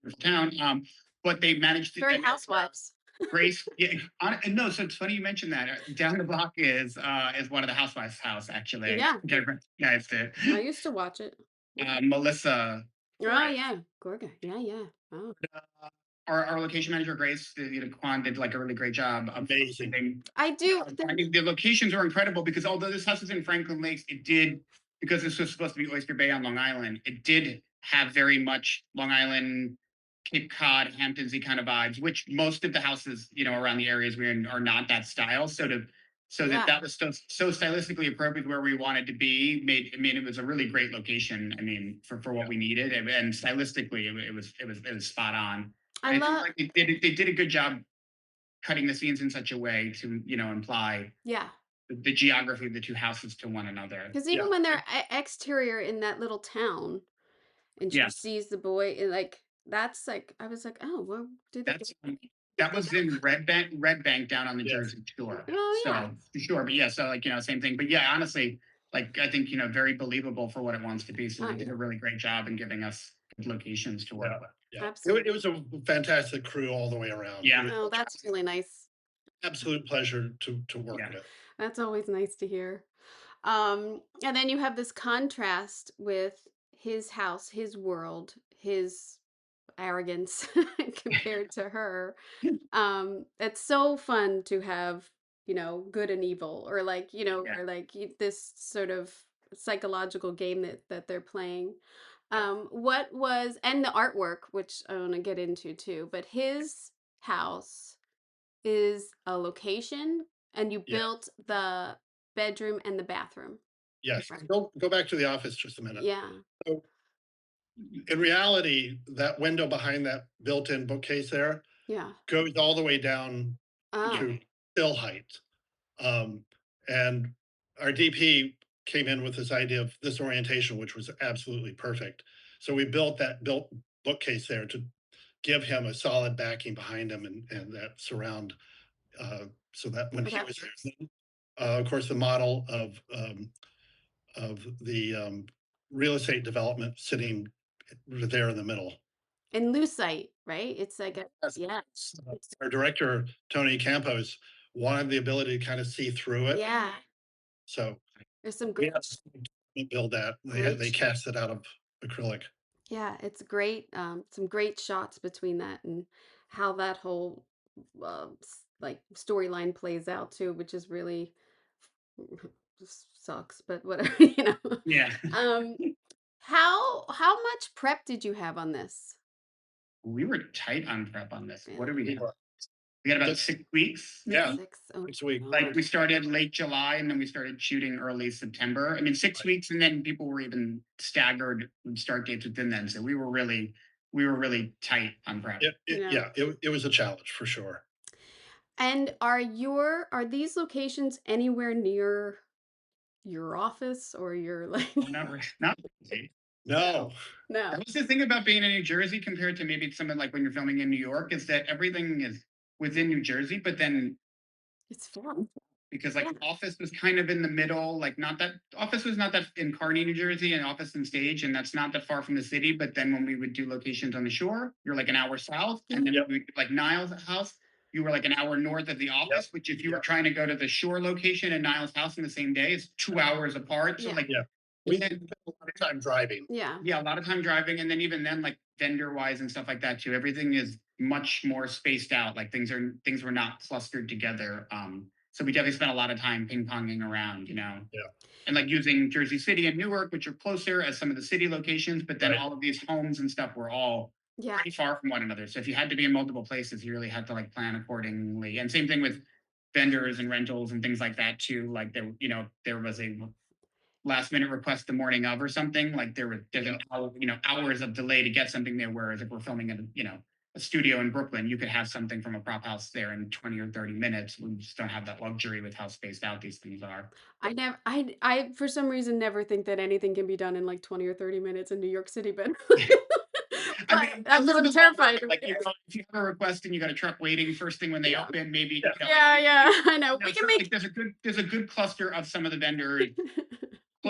wealthy town. But they managed to Very housewives. Grace, yeah, and no, so it's funny you mentioned that. Down the block is one of the housewives' house actually. Yeah. I recognized it. I used to watch it. Melissa, Oh yeah. Gorga. Yeah, yeah. Oh. our location manager Grace, Kwan did like a really great job of Amazing. finding I do. the locations are incredible because although this house is in Franklin Lakes, it did because this was supposed to be Oyster Bay on Long Island. It did have very much Long Island, Cape Cod, Hamptonsy kind of vibes, which most of the houses around the areas we're in are not that style. So Yeah. that was so stylistically appropriate where we wanted to be. It was a really great location. I mean, for what we needed, and stylistically, it was spot on. I think, love. like, they did a good job cutting the scenes in such a way to imply Yeah. the geography of the two houses to one another. Because even when they're exterior in that little town, and she Yeah. sees the boy, and like that's like I was like, oh, well, did they? That's that was in Red Bank down on the Yes. Jersey Shore. Oh, yeah. So for sure, but yeah, so like same thing. But yeah, honestly, like I think very believable for what it wants to be. So Oh, they did yeah. a really great job in giving us good locations to work with. Yeah. Absolutely. It was a fantastic crew all the way around. Yeah. It was Oh, that's really nice. absolute pleasure to work Yeah. with. That's always nice to hear. And then you have this contrast with his house, his world, his arrogance compared to her. It's so fun to have, good and evil, or like, Yeah. or like this sort of psychological game that they're playing. What was, and the artwork, which I want to get into too, but his house is a location, and you Yeah. built the bedroom and the bathroom. Yes. Right. Go back to the office just a minute. Yeah. So in reality, that window behind that built-in bookcase there Yeah. goes all the way down Oh. to still height. And our DP came in with this idea of this orientation, which was absolutely perfect. So we built that built bookcase there to give him a solid backing behind him and that surround, so that when he Okay. was there, of course, the model of the real estate development sitting there in the middle. And lucite, right? It's like a Yes. yeah. Our director, Tony Campos, wanted the ability to kind of see through it. Yeah. So There's some we great had to build that. They great cast it out of acrylic. yeah, it's great. Some great shots between that and how that whole like storyline plays out too, which is really just sucks, but whatever, Yeah. Um, how much prep did you have on this? We were tight on prep on this. What Yeah. do we We have? were- We had about That's- 6 weeks. Yeah, 6. Oh, next week. my Like God. we started late July and then we started shooting early September. I mean, 6 weeks, and then people were even staggered with start dates within then. So we were really tight on prep. Yeah. Yeah, it was a challenge for sure. And are these locations anywhere near your office or your like Not really. No, no. That was the thing about being in New Jersey compared to maybe something like when you're filming in New York is that everything is within New Jersey, but then It's fun. because like Yeah. office was kind of in the middle, like not that office was not that in Kearney, New Jersey, and office and stage, and that's not that far from the city. But then when we would do locations on the shore, you're like an hour south, and then Yep. we like Niall's house, you were like an hour north of the office. Which if you were trying to go to the shore location and Niall's house in the same day, it's 2 hours apart. So Yeah. like Yeah. We spent a lot of time driving. Yeah. yeah, a lot of time driving, and then even then, like vendor wise and stuff like that too. Everything is much more spaced out. Like things were not clustered together. So we definitely spent a lot of time ping ponging around, Yeah. and like using Jersey City and Newark, which are closer as some of the city locations. But then Right. all of these homes and stuff were all Yeah. pretty far from one another. So if you had to be in multiple places, you really had to like plan accordingly. And same thing with vendors and rentals and things like that too. Like there was a last minute request the morning of or something. Like there's an hour, hours of delay to get something there. Whereas if we're filming in a studio in Brooklyn, you could have something from a prop house there in 20 or 30 minutes. We just don't have that luxury with how spaced out these things are. I never, I for some reason never think that anything can be done in like 20 or 30 minutes in New York City, but I but mean, I'm some just of I'm it's all terrified. like if you have a request and you got a truck waiting first thing when they Yeah. open, maybe Yeah, yeah, I know. We can sure, like make there's a good cluster of some of the vendors we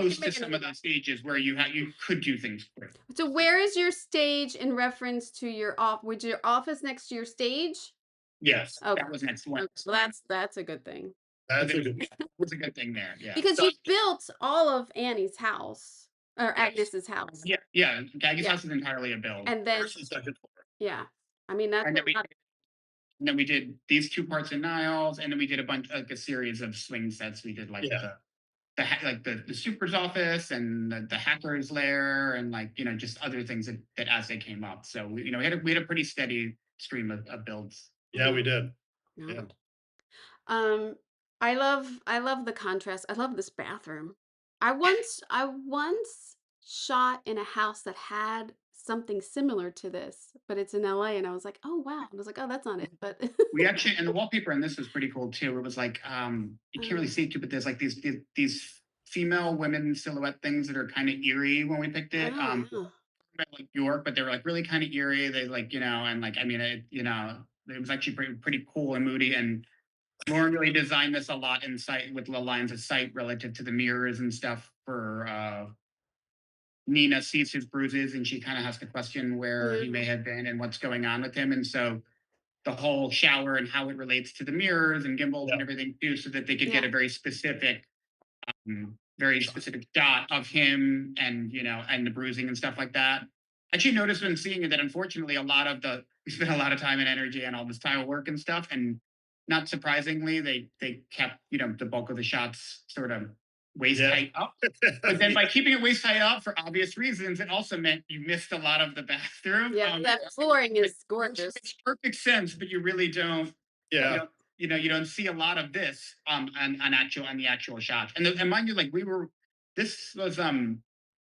can close to make some another of one. those stages where you could do things quick. So where is your stage in reference to your off? Would your office next to your stage? Yes, Okay. that was next one. Okay. Well, that's a good thing. That's a good. That was a good thing there. Yeah. Because you built all of Annie's house or Yes. Agnes's house. Yeah. Gaggie's Yeah. house is entirely a build. And then First and second floor. yeah. I mean that's And a lot. then we did these two parts in Niles, and then we did a bunch like a series of swing sets. We did like Yeah. the super's office and the hacker's lair and like just other things that as they came up. So we had a pretty steady stream of builds. Yeah, we did. No. Yeah. Um, I love the contrast. I love this bathroom. I once shot in a house that had something similar to this, but it's in LA, and I was like, oh wow. I was like, oh, that's not it. But We actually, and the wallpaper in this was pretty cool too. It was like you can't really see it too, but there's like these female women silhouette things that are kind of eerie when we picked it. oh Like York, but they were like really kind of eerie. They like and like I mean it was actually pretty cool and moody. And Lauren really designed this a lot in sight with the lines of sight relative to the mirrors and stuff for Nina sees his bruises and she kind of has to question where yeah. he may have been and what's going on with him. And so the whole shower and how it relates to the mirrors and gimbals and everything too, so that they could get Yeah. a very specific shot of him and and the bruising and stuff like that. I actually noticed when seeing it that unfortunately we spent a lot of time and energy on all this tile work and stuff, and not surprisingly, they kept the bulk of the shots sort of waist height up. But then by keeping it waist height up for obvious reasons, it also meant you missed a lot of the bathroom. Yeah, that flooring is gorgeous. Makes perfect sense, but you really don't. Yeah. You don't see a lot of this on the actual shots. And mind you, like this was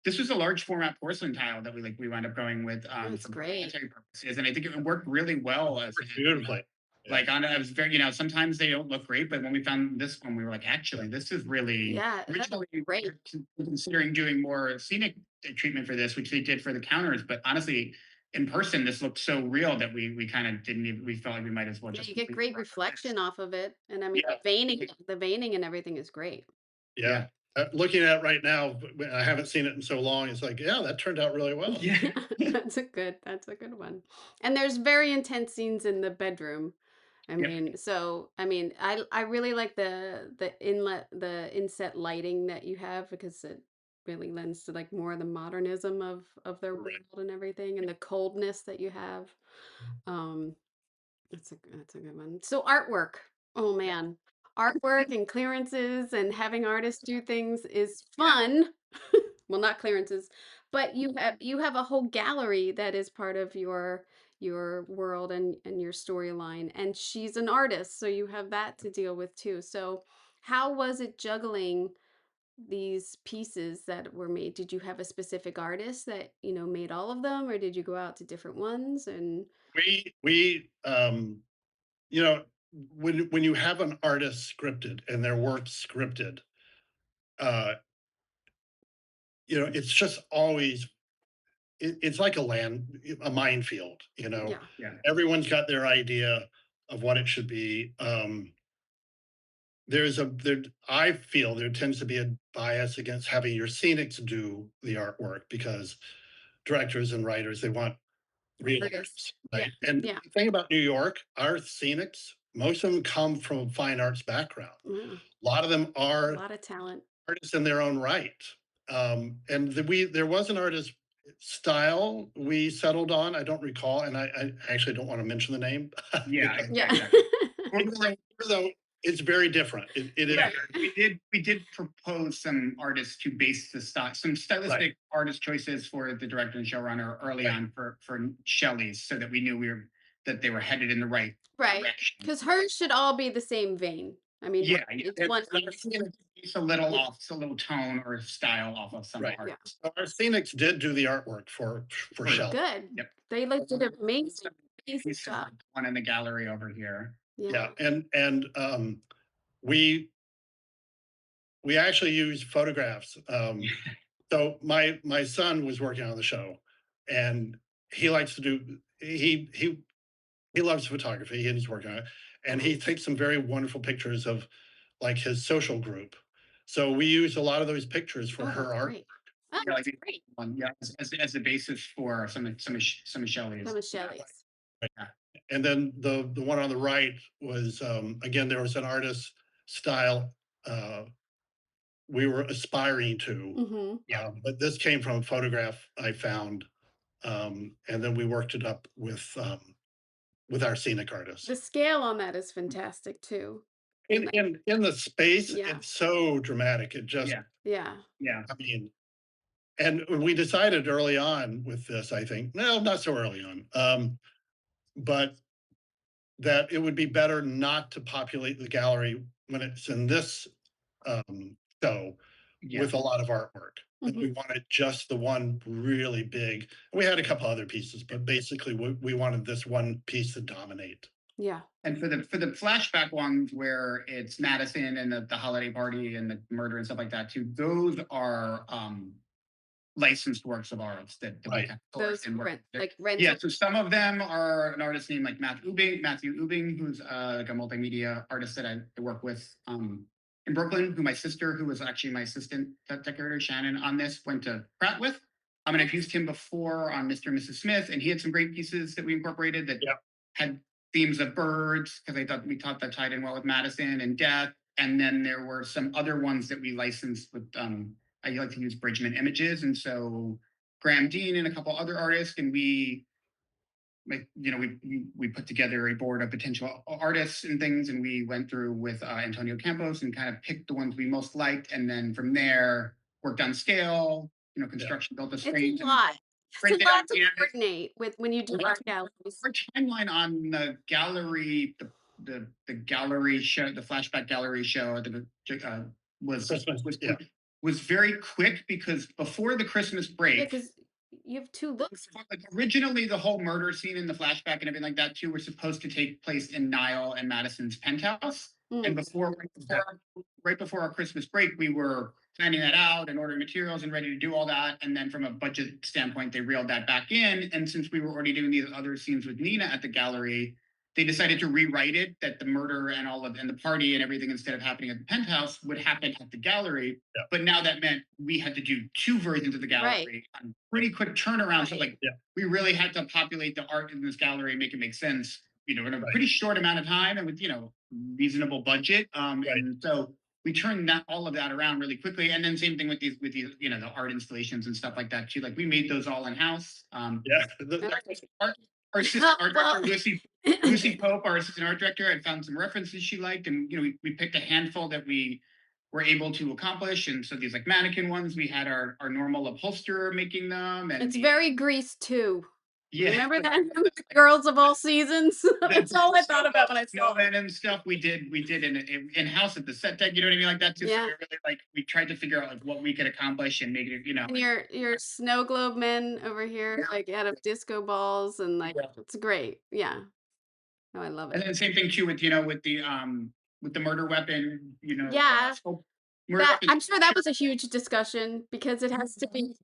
this was a large format porcelain tile that we wound up going with That's for great. planetary purposes, and I think it worked really well as Beautifully. like on I was very sometimes they don't look great, but when we found this one, we were like, actually, this is really Yeah, that's originally great. considering doing more scenic treatment for this, which they did for the counters, but honestly. In person, this looked so real that we kind of didn't even, we felt like we might as well Yeah, just you get great reflection off of it. And I mean Yeah. the veining and everything is great. Yeah. Looking at it right now, I haven't seen it in so long. It's like, yeah, that turned out really well. Yeah. That's a good one. And there's very intense scenes in the bedroom. I Yeah. mean, I really like the inset lighting that you have because it really lends to like more of the modernism of their Right. world and everything and the coldness that you have. Um that's a good one. So artwork. Oh man. Artwork and clearances and having artists do things is fun. Well, not clearances, but you have a whole gallery that is part of your world and your storyline. And she's an artist, so you have that to deal with too. So how was it juggling these pieces that were made? Did you have a specific artist that, made all of them, or did you go out to different ones and We you know, when you have an artist scripted and their work scripted, uh, it's just always it's like a minefield, yeah. Yeah. Everyone's got their idea of what it should be. I feel there tends to be a bias against having your scenics do the artwork because directors and writers, they want real Artists. artists, right? And Yeah. the thing about New York, our scenics, most of them come from a fine arts background. Yeah. A lot of them A are lot of talent. artists in their own right. And there was an artist style we settled on. I don't recall, and I actually don't want to mention the name. Yeah. because Yeah. Exactly. even though It's very different. It is. Yeah, we did propose some artists to base the style, some stylistic artist choices for the director and showrunner early Right. on for Shelley's, so that we knew that they were headed in the right Right. direction. Because hers should all be the same vein. I mean, Yeah, yeah. it's one It's a little off, it's a little tone or style off of some Right. Yeah. artists. So our scenics did do the artwork for Shelley. good. Yep. They looked at amazing, amazing This is stuff. one in the gallery over here. Yeah, and we actually use photographs. So my son was working on the show, and he likes to do he loves photography and he's working on it, and he takes some very wonderful pictures of like his social group. So we use a lot of those pictures for her art. Great. Oh, Yeah, that's like great. one, yeah, as the basis for some of Shelley's. Some of Shelley's. And then the one on the right was again, there was an artist style we were aspiring to. Mm-hmm. Yeah. But this came from a photograph I found, and then we worked it up with our scenic artists. The scale on that is fantastic too. In the space, Yeah. it's so dramatic. It just, Yeah. I mean, and we decided early on with this, I think, no, not so early on, but that it would be better not to populate the gallery when it's in this show with a lot of artwork. That we wanted just the one really big. We had a couple other pieces, but basically we wanted this one piece to dominate. Yeah. And for the flashback ones where it's Madison and the holiday party and the murder and stuff like that too, those are licensed works of art that we Right. have Those sourced and worked. rental. Yeah, so some of them are an artist named like Matthew Ubing, who's like a multimedia artist that I work with in Brooklyn, who my sister, who was actually my assistant decorator, Shannon, on this, went to Pratt with. And I've used him before on Mr. and Mrs. Smith, and he had some great pieces that we incorporated that had themes of birds, because we thought that tied in well with Madison and death. And then there were some other ones that we licensed with I like to use Bridgman Images, and so Graham Dean and a couple other artists, and we put together a board of potential artists and things, and we went through with Antonio Campos and kind of picked the ones we most liked, and then from there worked on scale, construction, built a frame. It's a lot. It's a lot to coordinate with when you do art galleries. Our timeline on the gallery, the gallery show, the flashback gallery show, was very quick, because before the Christmas break. Yeah, because you have two looks. Like originally, the whole murder scene in the flashback and everything like that too were supposed to take place in Niall and Madison's penthouse. And right before our Christmas break, we were planning that out and ordering materials and ready to do all that. And then from a budget standpoint, they reeled that back in. And since we were already doing these other scenes with Nina at the gallery, they decided to rewrite it, that the murder and the party and everything, instead of happening at the penthouse, would happen at the gallery. Yeah. But now that meant we had to do two versions of the gallery on pretty quick turnaround. So we really had to populate the art in this gallery and make it make sense, in a pretty short amount of time and with, reasonable budget. And so we turned all of that around really quickly. And then same thing with these, the art installations and stuff like that too. Like we made those all in house. Our assistant art director, Lucy Pope, our assistant art director, had found some references she liked, and we picked a handful that we were able to accomplish. And so these like mannequin ones, we had our normal upholsterer making them, and it's very Grease too. Yeah, remember that Girls of All Seasons? That's all I thought about when I saw it. And stuff we did in house at the set deck, you know what I mean, like that too. Yeah. So we really we tried to figure out like what we could accomplish and make it, And your snow globe men over here, like out of disco balls, and it's great. Yeah. Oh, I love it. And then same thing too with with the murder weapon, Yeah. I'm sure that was a huge discussion, because it has to be.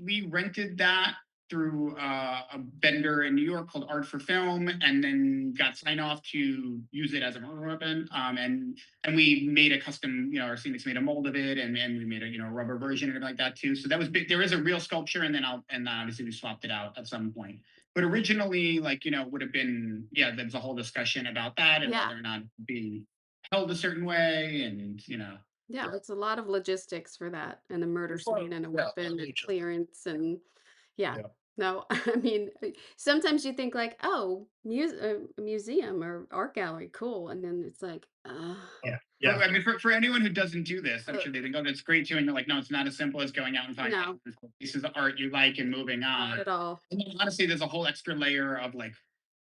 We rented that through a vendor in New York called Art for Film, and then got sign off to use it as a murder weapon. And we made a custom, our scenics made a mold of it, and we made a rubber version and everything like that too. So that was big. There is a real sculpture, and then obviously we swapped it out at some point. But originally, would have been, there was a whole discussion about that and whether or not being held a certain way, and Yeah, it's a lot of logistics for that, and a murder scene and a weapon and clearance, and No, I mean, sometimes you think like, "Oh, a museum or art gallery, cool," and then it's like, ugh, Yeah. Yeah. I mean, for anyone who doesn't do this, I'm ugh, sure they think, oh, that's great too. And you're like, no, it's not as simple as going out and finding no, pieces of art you like and moving not on. at all. And then honestly, there's a whole extra layer of like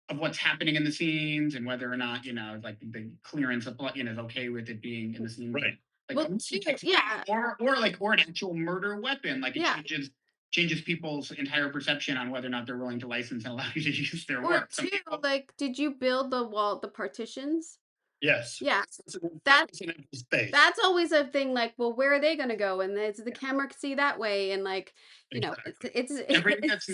of what's happening in the scenes and whether or not like the clearance of is okay with it being in the scenes. Right. Like Well, a movie too, takes place, yeah, or an actual murder weapon. Like it yeah, changes people's entire perception on whether or not they're willing to license and allow you to use their or work. Some two, people, like, did you build the partitions? Yes. Yeah, that It's an empty space. that's always a thing. Like, well, where are they gonna go? And is the camera see that way? And like, Exactly. it's everything that's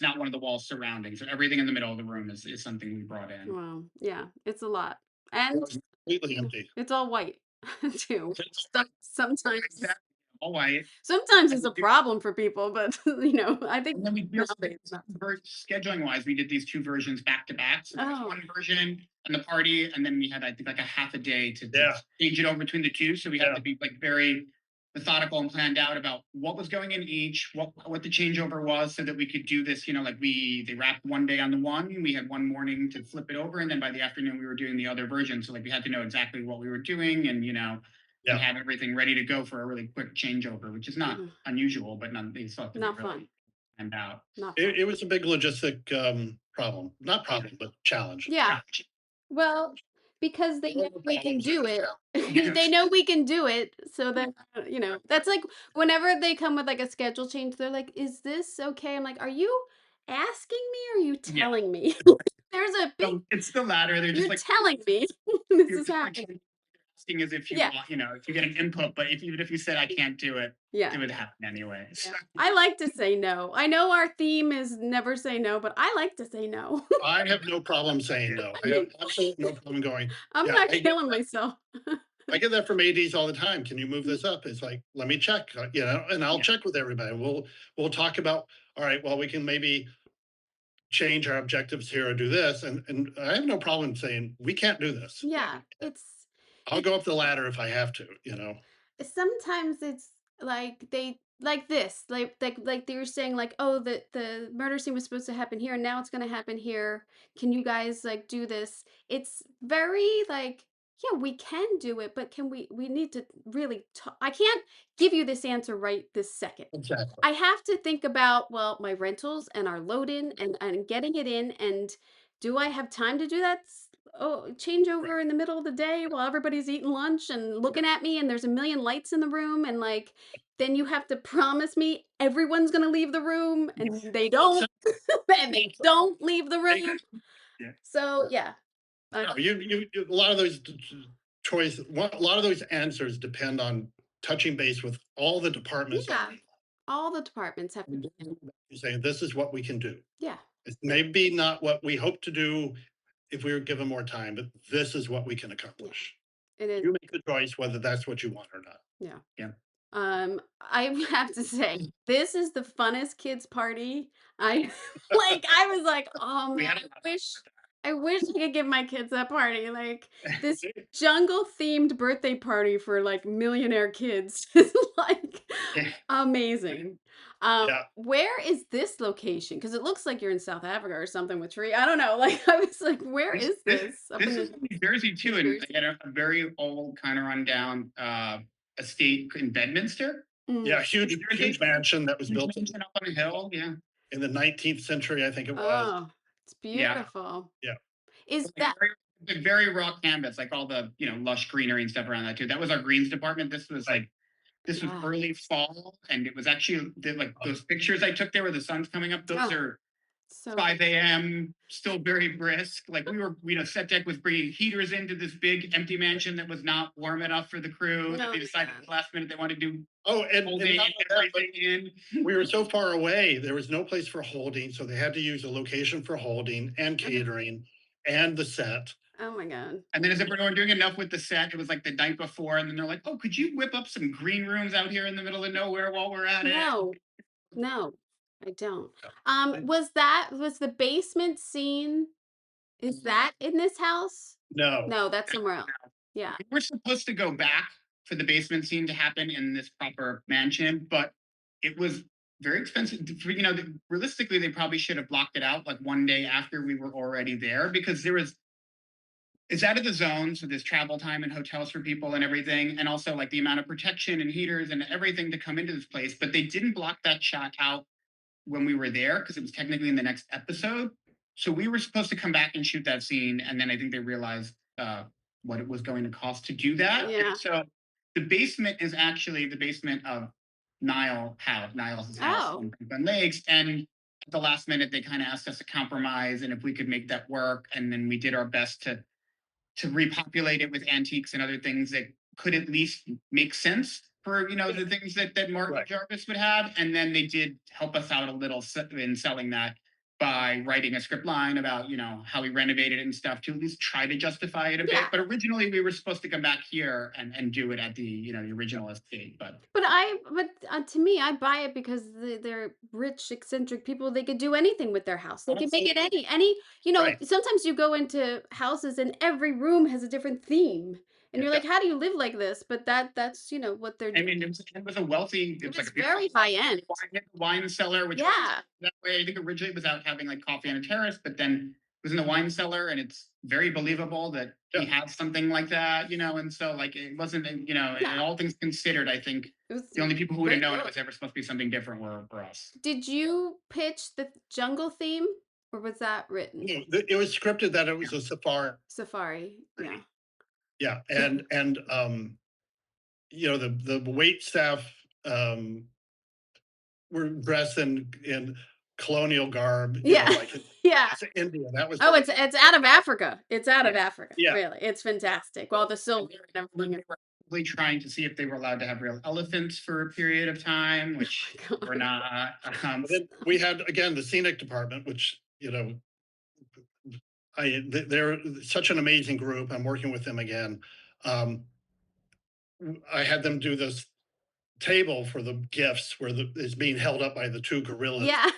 not one of the wall surroundings. So everything in the middle of the room is something we brought in. well, yeah, it's a lot, It and was completely empty. it's all white too. Sometimes Exactly. All white. sometimes And it's a problem for people, but I think then we also did nowadays not. scheduling wise, we did these two versions back to back. So there was Oh, one version and the party, and then we had I think like a half a day to Yeah. change it over between the two. So we had Yeah. to be like very methodical and planned out about what was going in each, what the changeover was, so that we could do this. Like they wrapped one day on the one, we had one morning to flip it over, and then by the afternoon we were doing the other version. So like we had to know exactly what we were doing, and and Yeah. have everything ready to go for a really quick changeover, which is not mm, unusual, but none they still have to be not really fun. planned out. Not fun. It was a big logistic problem. Not problem, but challenge. Yeah. Yeah. Well, because they All know the we can problems are do the it. Yeah. They know we can do it. So that, that's like whenever they come with like a schedule change, they're like, is this okay? I'm like, are you asking me or are you Yeah. telling me? There's a big, So it's the latter. They're just you're like telling me this you're is happening. asking as if you Yeah. want, if you get an input, but if even if you said I can't do it, Yeah. it would happen anyway. Yeah. I like to say no. I know our theme is never say no, but I like to say no. I have no problem saying no. I I have mean, absolutely no problem going, I'm yeah, not killing myself. I get that from ADs all the time. Can you move this up? It's like, let me check, and I'll Yeah. check with everybody. We'll talk about, all right, well, we can maybe change our objectives here or do this. And I have no problem saying we can't do this. Yeah, I'll it's go up the ladder if I have to. sometimes it's like they like this like they were saying like, oh, the murder scene was supposed to happen here and now it's going to happen here, can you guys like do this? It's very like, yeah, we can do it, but can we need to really talk. I can't give you this answer right this second. Exactly. I have to think about, well, my rentals and our load in and getting it in, and do I have time to do that? Oh, Right. changeover in the middle of the day while everybody's eating lunch and looking at me, and there's a million lights in the room, and like, then you have to promise me everyone's gonna leave the room, and they So, don't, and they don't leave the hey, room. Yeah. So yeah, no, a lot of those a lot of those answers depend on touching base with all the departments. yeah, all the departments have to be in. You say, this is what we can do. Yeah, It's maybe not what we hope to do if we were given more time, but this is what we can yeah, accomplish. it is. You make the choice whether that's what you want or not. Yeah. Yeah. I have to say, this is the funnest kids party. I like I was like, "Oh We man, had a lot I wish I could give my kids that party." Like this jungle themed birthday party for like millionaire kids is like yeah. amazing. Yeah. Where is this location? Because it looks like you're in South Africa or something with tree. I don't know. Like I was like, where This, is this, this? Up this in is the New Jersey New too, and Jersey? again, a very old, kind of rundown estate in Bedminster, Yeah. Mm. Huge, New Jersey. huge mansion that was Huge built mansion up on the hill. Yeah. in the 19th century, I think it was. Oh, it's Yeah. beautiful. Yeah. Is Like that very raw canvas, like all the lush greenery and stuff around that too. That was our greens department. Right. This was yeah. early fall, and it was actually like those pictures I took there where the sun's coming up. Those Oh, are so 5 a.m. still very brisk. Like we were, set deck was bringing heaters into this big empty mansion that was not warm enough for the crew. That no, they decided at the last minute they wanted to do Oh, and holding not and only that, but everything in. we were so far away, there was no place for holding. So they had to use a location for holding and catering and the set. oh my god. And then as if we weren't doing enough with the set, it was like the night before, and then they're like, "Oh, could you whip up some green rooms out here in the middle of nowhere while we're at it?" No, no, I don't. Yeah. Was the basement scene, is that in this house? No. No, that's somewhere else. Yeah. We're supposed to go back for the basement scene to happen in this proper mansion, but it was very expensive. You know, realistically, they probably should have blocked it out like one day after we were already there, because there was it's out of the zone. So there's travel time and hotels for people and everything. And also like the amount of protection and heaters and everything to come into this place. But they didn't block that shot out when we were there because it was technically in the next episode. So we were supposed to come back and shoot that scene. And then I think they realized what it was going to cost to do that. Yeah. And so the basement is actually the basement of Niall's house Oh. on Franklin Lakes. And at the last minute, they kind of asked us to compromise and if we could make that work. And then we did our best to repopulate it with antiques and other things that could at least make sense for the things that Martin Right. Jarvis would have. And then they did help us out a little in selling that by writing a script line about how we renovated it and stuff to at least try to justify it a bit. Yeah. But originally we were supposed to come back here and do it at the the original estate. But To me, I buy it because they're rich, eccentric people. They could do anything with their house. They can make it any. Right. Sometimes you go into houses and every room has a different theme, and you're Yeah. like, how do you live like this? But that's what they're I doing. mean, it was a wealthy, it It was like was a beautiful very high end. wine cellar, which Yeah. that way. I think originally it was out having like coffee on a terrace, but then it was in the wine cellar, and it's very believable that he Yeah. had something like that, and so like it wasn't, and all things considered, I think It was the only people who would have great known it look. was ever supposed to be something different were us. Did you pitch the jungle theme, or was that written? It was scripted that it was a safari. Safari. Yeah. Yeah, and the wait staff um, were dressed in colonial garb. Yeah. Like Yeah. it's India. That was Oh, it's out of Africa. It's out of Yeah. Africa. Yeah. Really. It's fantastic. Well, the silver and They everything. were probably trying to see if they were allowed to have real elephants for a period of time, which Oh my were God. not. But then we had again the scenic department, which they're such an amazing group. I'm working with them again. Um, I had them do this table for the gifts where is being held up by the two gorillas. Yeah.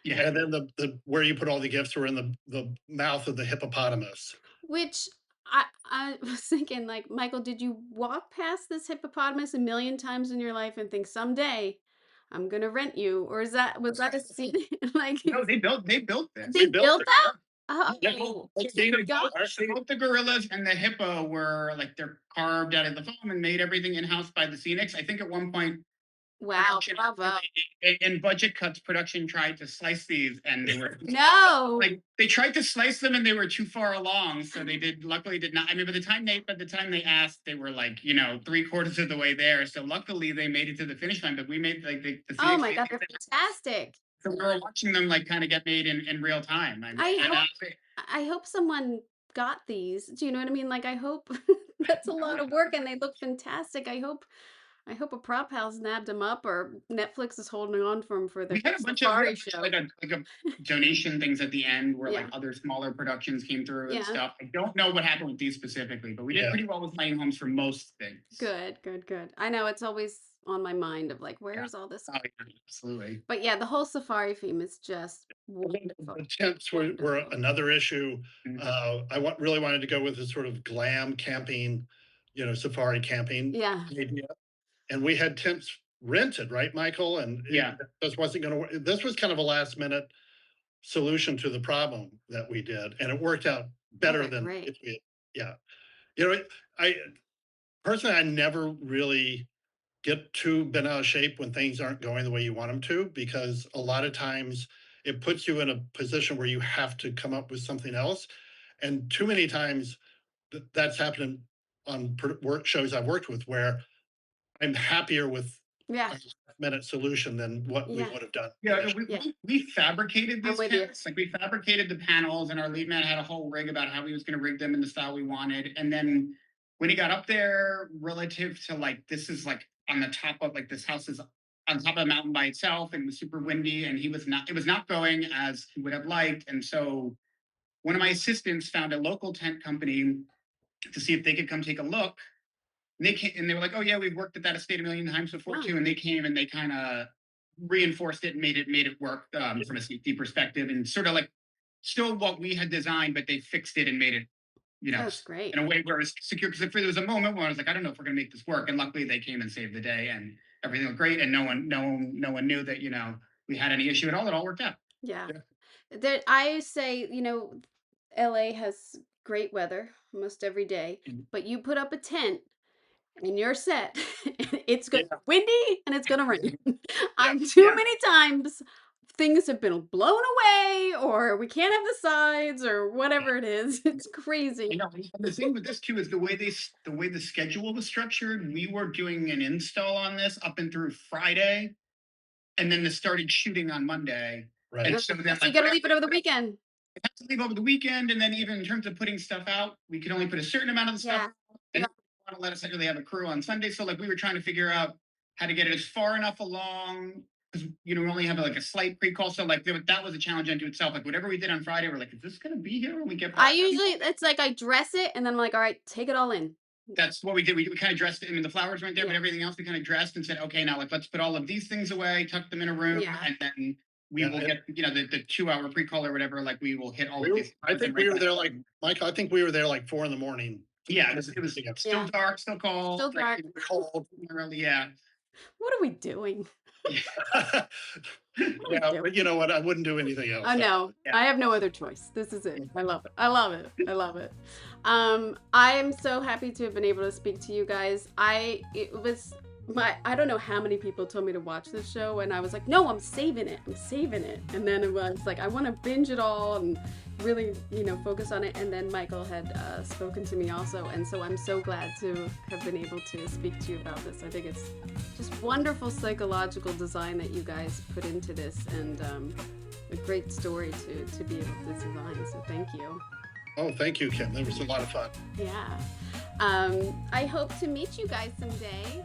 Yeah. And then the where you put all the gifts were in the mouth of the hippopotamus. Which I was thinking, like, Michael, did you walk past this hippopotamus a million times in your life and think someday I'm gonna rent you? Or was that a scene like No, they built this. they built built it. that? Yeah. Oh, Both the gorillas and the hippo were like they're carved out of the foam and made everything in house by the Scenics. I think at one point, wow, production bravo. in budget cuts, production tried to slice these, and they were No. like they tried to slice them, and they were too far along. So they luckily did not. I mean, by the time they asked, they were like 3/4 of the way there. So luckily they made it to the finish line. But we made like the Oh Scenics my God, they're fantastic. so we were watching them like kind of get made in real time. I hope someone got these. Do you know what I mean? Like, I hope that's a lot of work and they look fantastic. I hope a prop house nabbed them up or Netflix is holding on for them for their We had a bunch of safari show. like a donation things at the end where Yeah. like other smaller productions came through Yeah. and stuff. I don't know what happened with these specifically, but we did Yeah. pretty well with tiny homes for most things. Good. I know it's always on my mind of like, where's all this? Oh, yeah, absolutely. But yeah, the whole safari theme is just wonderful. The tents were another issue. Mhm. Really wanted to go with this sort of glam camping, safari camping Yeah. idea. And we had tents rented, right, Michael? And Yeah. this wasn't going to work. This was kind of a last minute solution to the problem that we did, and it worked out better Okay, than great. if we. Yeah, I personally I never really get too bent out of shape when things aren't going the way you want them to, because a lot of times it puts you in a position where you have to come up with something else, and too many times that's happened on work shows I've worked with where I'm happier with Yeah. a minute solution than what we Yeah. would have done. Yeah, initially. we fabricated I'm these with you. tents. Like we fabricated the panels, and our lead man had a whole rig about how he was going to rig them in the style we wanted. And then when he got up there, relative to like this is like on the top of like this house is on top of a mountain by itself, and it was super windy, and it was not going as he would have liked. And so one of my assistants found a local tent company to see if they could come take a look. And they came and they were like, "Oh yeah, we've worked at that estate a million times before Wow. too." And they came and they kind of reinforced it and made it work from a safety perspective, and sort of like still what we had designed, but they fixed it and made it, That's great. in a way where it's secure. Because there was a moment where I was like, I don't know if we're going to make this work, and luckily they came and saved the day. And everything looked great, and no one knew that we had any issue at all. It all worked out. Yeah. Yeah. I say, LA has great weather almost every day, but you put up a tent and you're set. And it's Yeah. windy and it's gonna rain. Yeah. Too Yeah. many times things have been blown away, or we can't have the sides, or whatever it is. It's crazy. And the thing with this too is the way the schedule was structured. We were doing an install on this up and through Friday, and then they started shooting on Monday. Right. And so then So you gotta leave it over the weekend. have to leave over the weekend, and then even in terms of putting stuff out, we could only put a certain amount of the stuff. And want to let us really have a crew on Sunday, so like we were trying to figure out how to get it as far enough along because we only have like a slight pre-call, so like that was a challenge unto itself. Like whatever we did on Friday, we're like, is this going to be here when we get back? I usually, it's like I dress it and then I'm like, all right, take it all in. That's what we did. We kind of dressed it. I mean, the flowers weren't there, but everything else we kind of dressed and said, okay, now like let's put all of these things away, tuck them in a room, and then we will get the 2 hour pre-call or whatever. Like we will hit all of these. I think we were there like Michael. I think we were there like 4 a.m. Yeah, it was still dark, still cold. Still dark. Cold. Early, yeah. What are we doing? Yeah, but you know what? I wouldn't do anything else. Oh no, I have no other choice. This is it. I love it. I love it. I love it. I am so happy to have been able to speak to you guys. I don't know how many people told me to watch this show, and I was like, no, I'm saving it. And then it was like, I want to binge it all and really, focus on it. And then Michael had spoken to me also, and so I'm so glad to have been able to speak to you about this. I think it's just wonderful psychological design that you guys put into this, and a great story to be able to design. So thank you. Oh, thank you, Kim. That was a lot of fun. Yeah. I hope to meet you guys someday.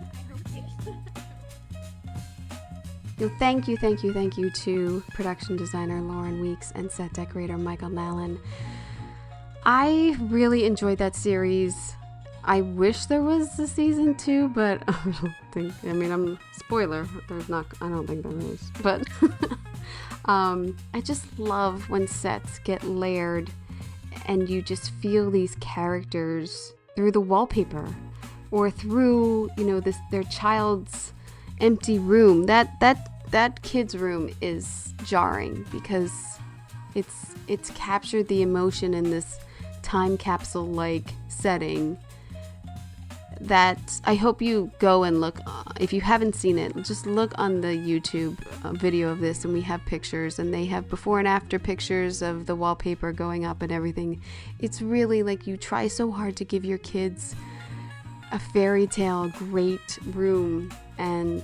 Thank you to production designer Loren Weeks and set decorator Michael Nallan. I really enjoyed that series. I wish there was a season 2, but I don't think. I mean, spoiler. I don't think there is. But I just love when sets get layered, and you just feel these characters through the wallpaper, or through their child's empty room. That kid's room is jarring because it's captured the emotion in this time capsule like setting that I hope you go and look. If you haven't seen it, just look on the YouTube video of this, and we have pictures, and they have before and after pictures of the wallpaper going up and everything. It's really like you try so hard to give your kids a fairy tale great room, and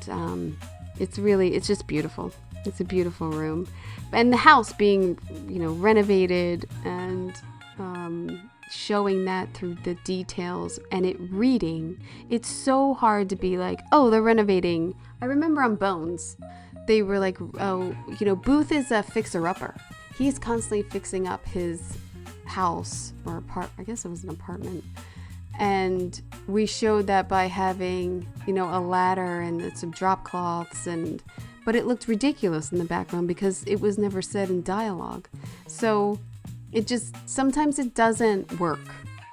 it's just beautiful. It's a beautiful room, and the house being renovated and showing that through the details and it reading. It's so hard to be like, oh, they're renovating. I remember on Bones, they were like, oh, Booth is a fixer-upper. He's constantly fixing up his house or I guess it was an apartment. And we showed that by having, a ladder and some drop cloths, but it looked ridiculous in the background because it was never said in dialogue. So sometimes it doesn't work.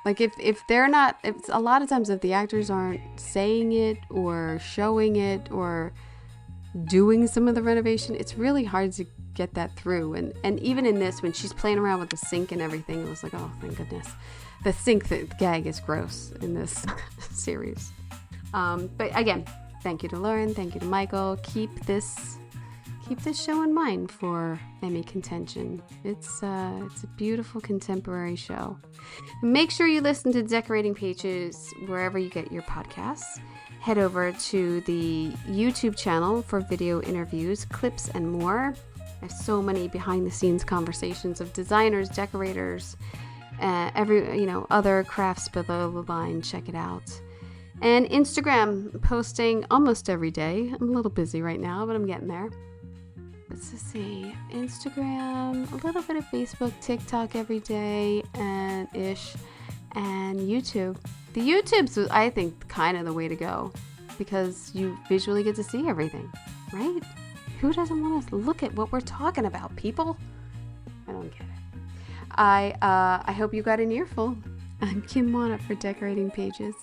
Like if a lot of times if the actors aren't saying it or showing it or doing some of the renovation, it's really hard to get that through. And even in this, when she's playing around with the sink and everything, it was like, oh, thank goodness. The sink gag is gross in this series. But again, thank you to Loren, thank you to Michael. Keep this show in mind for Emmy contention. It's a beautiful contemporary show. Make sure you listen to Decorating Pages wherever you get your podcasts. Head over to the YouTube channel for video interviews, clips, and more. I have so many behind-the-scenes conversations of designers, decorators, other crafts below the line. Check it out. And Instagram, posting almost every day. I'm a little busy right now, but I'm getting there. Let's see. Instagram, a little bit of Facebook, TikTok every day, and YouTube. The YouTube's, I think, kind of the way to go because you visually get to see everything, right? Who doesn't want to look at what we're talking about, people? I don't get it. I hope you got an earful. I'm Kim Wannop for Decorating Pages.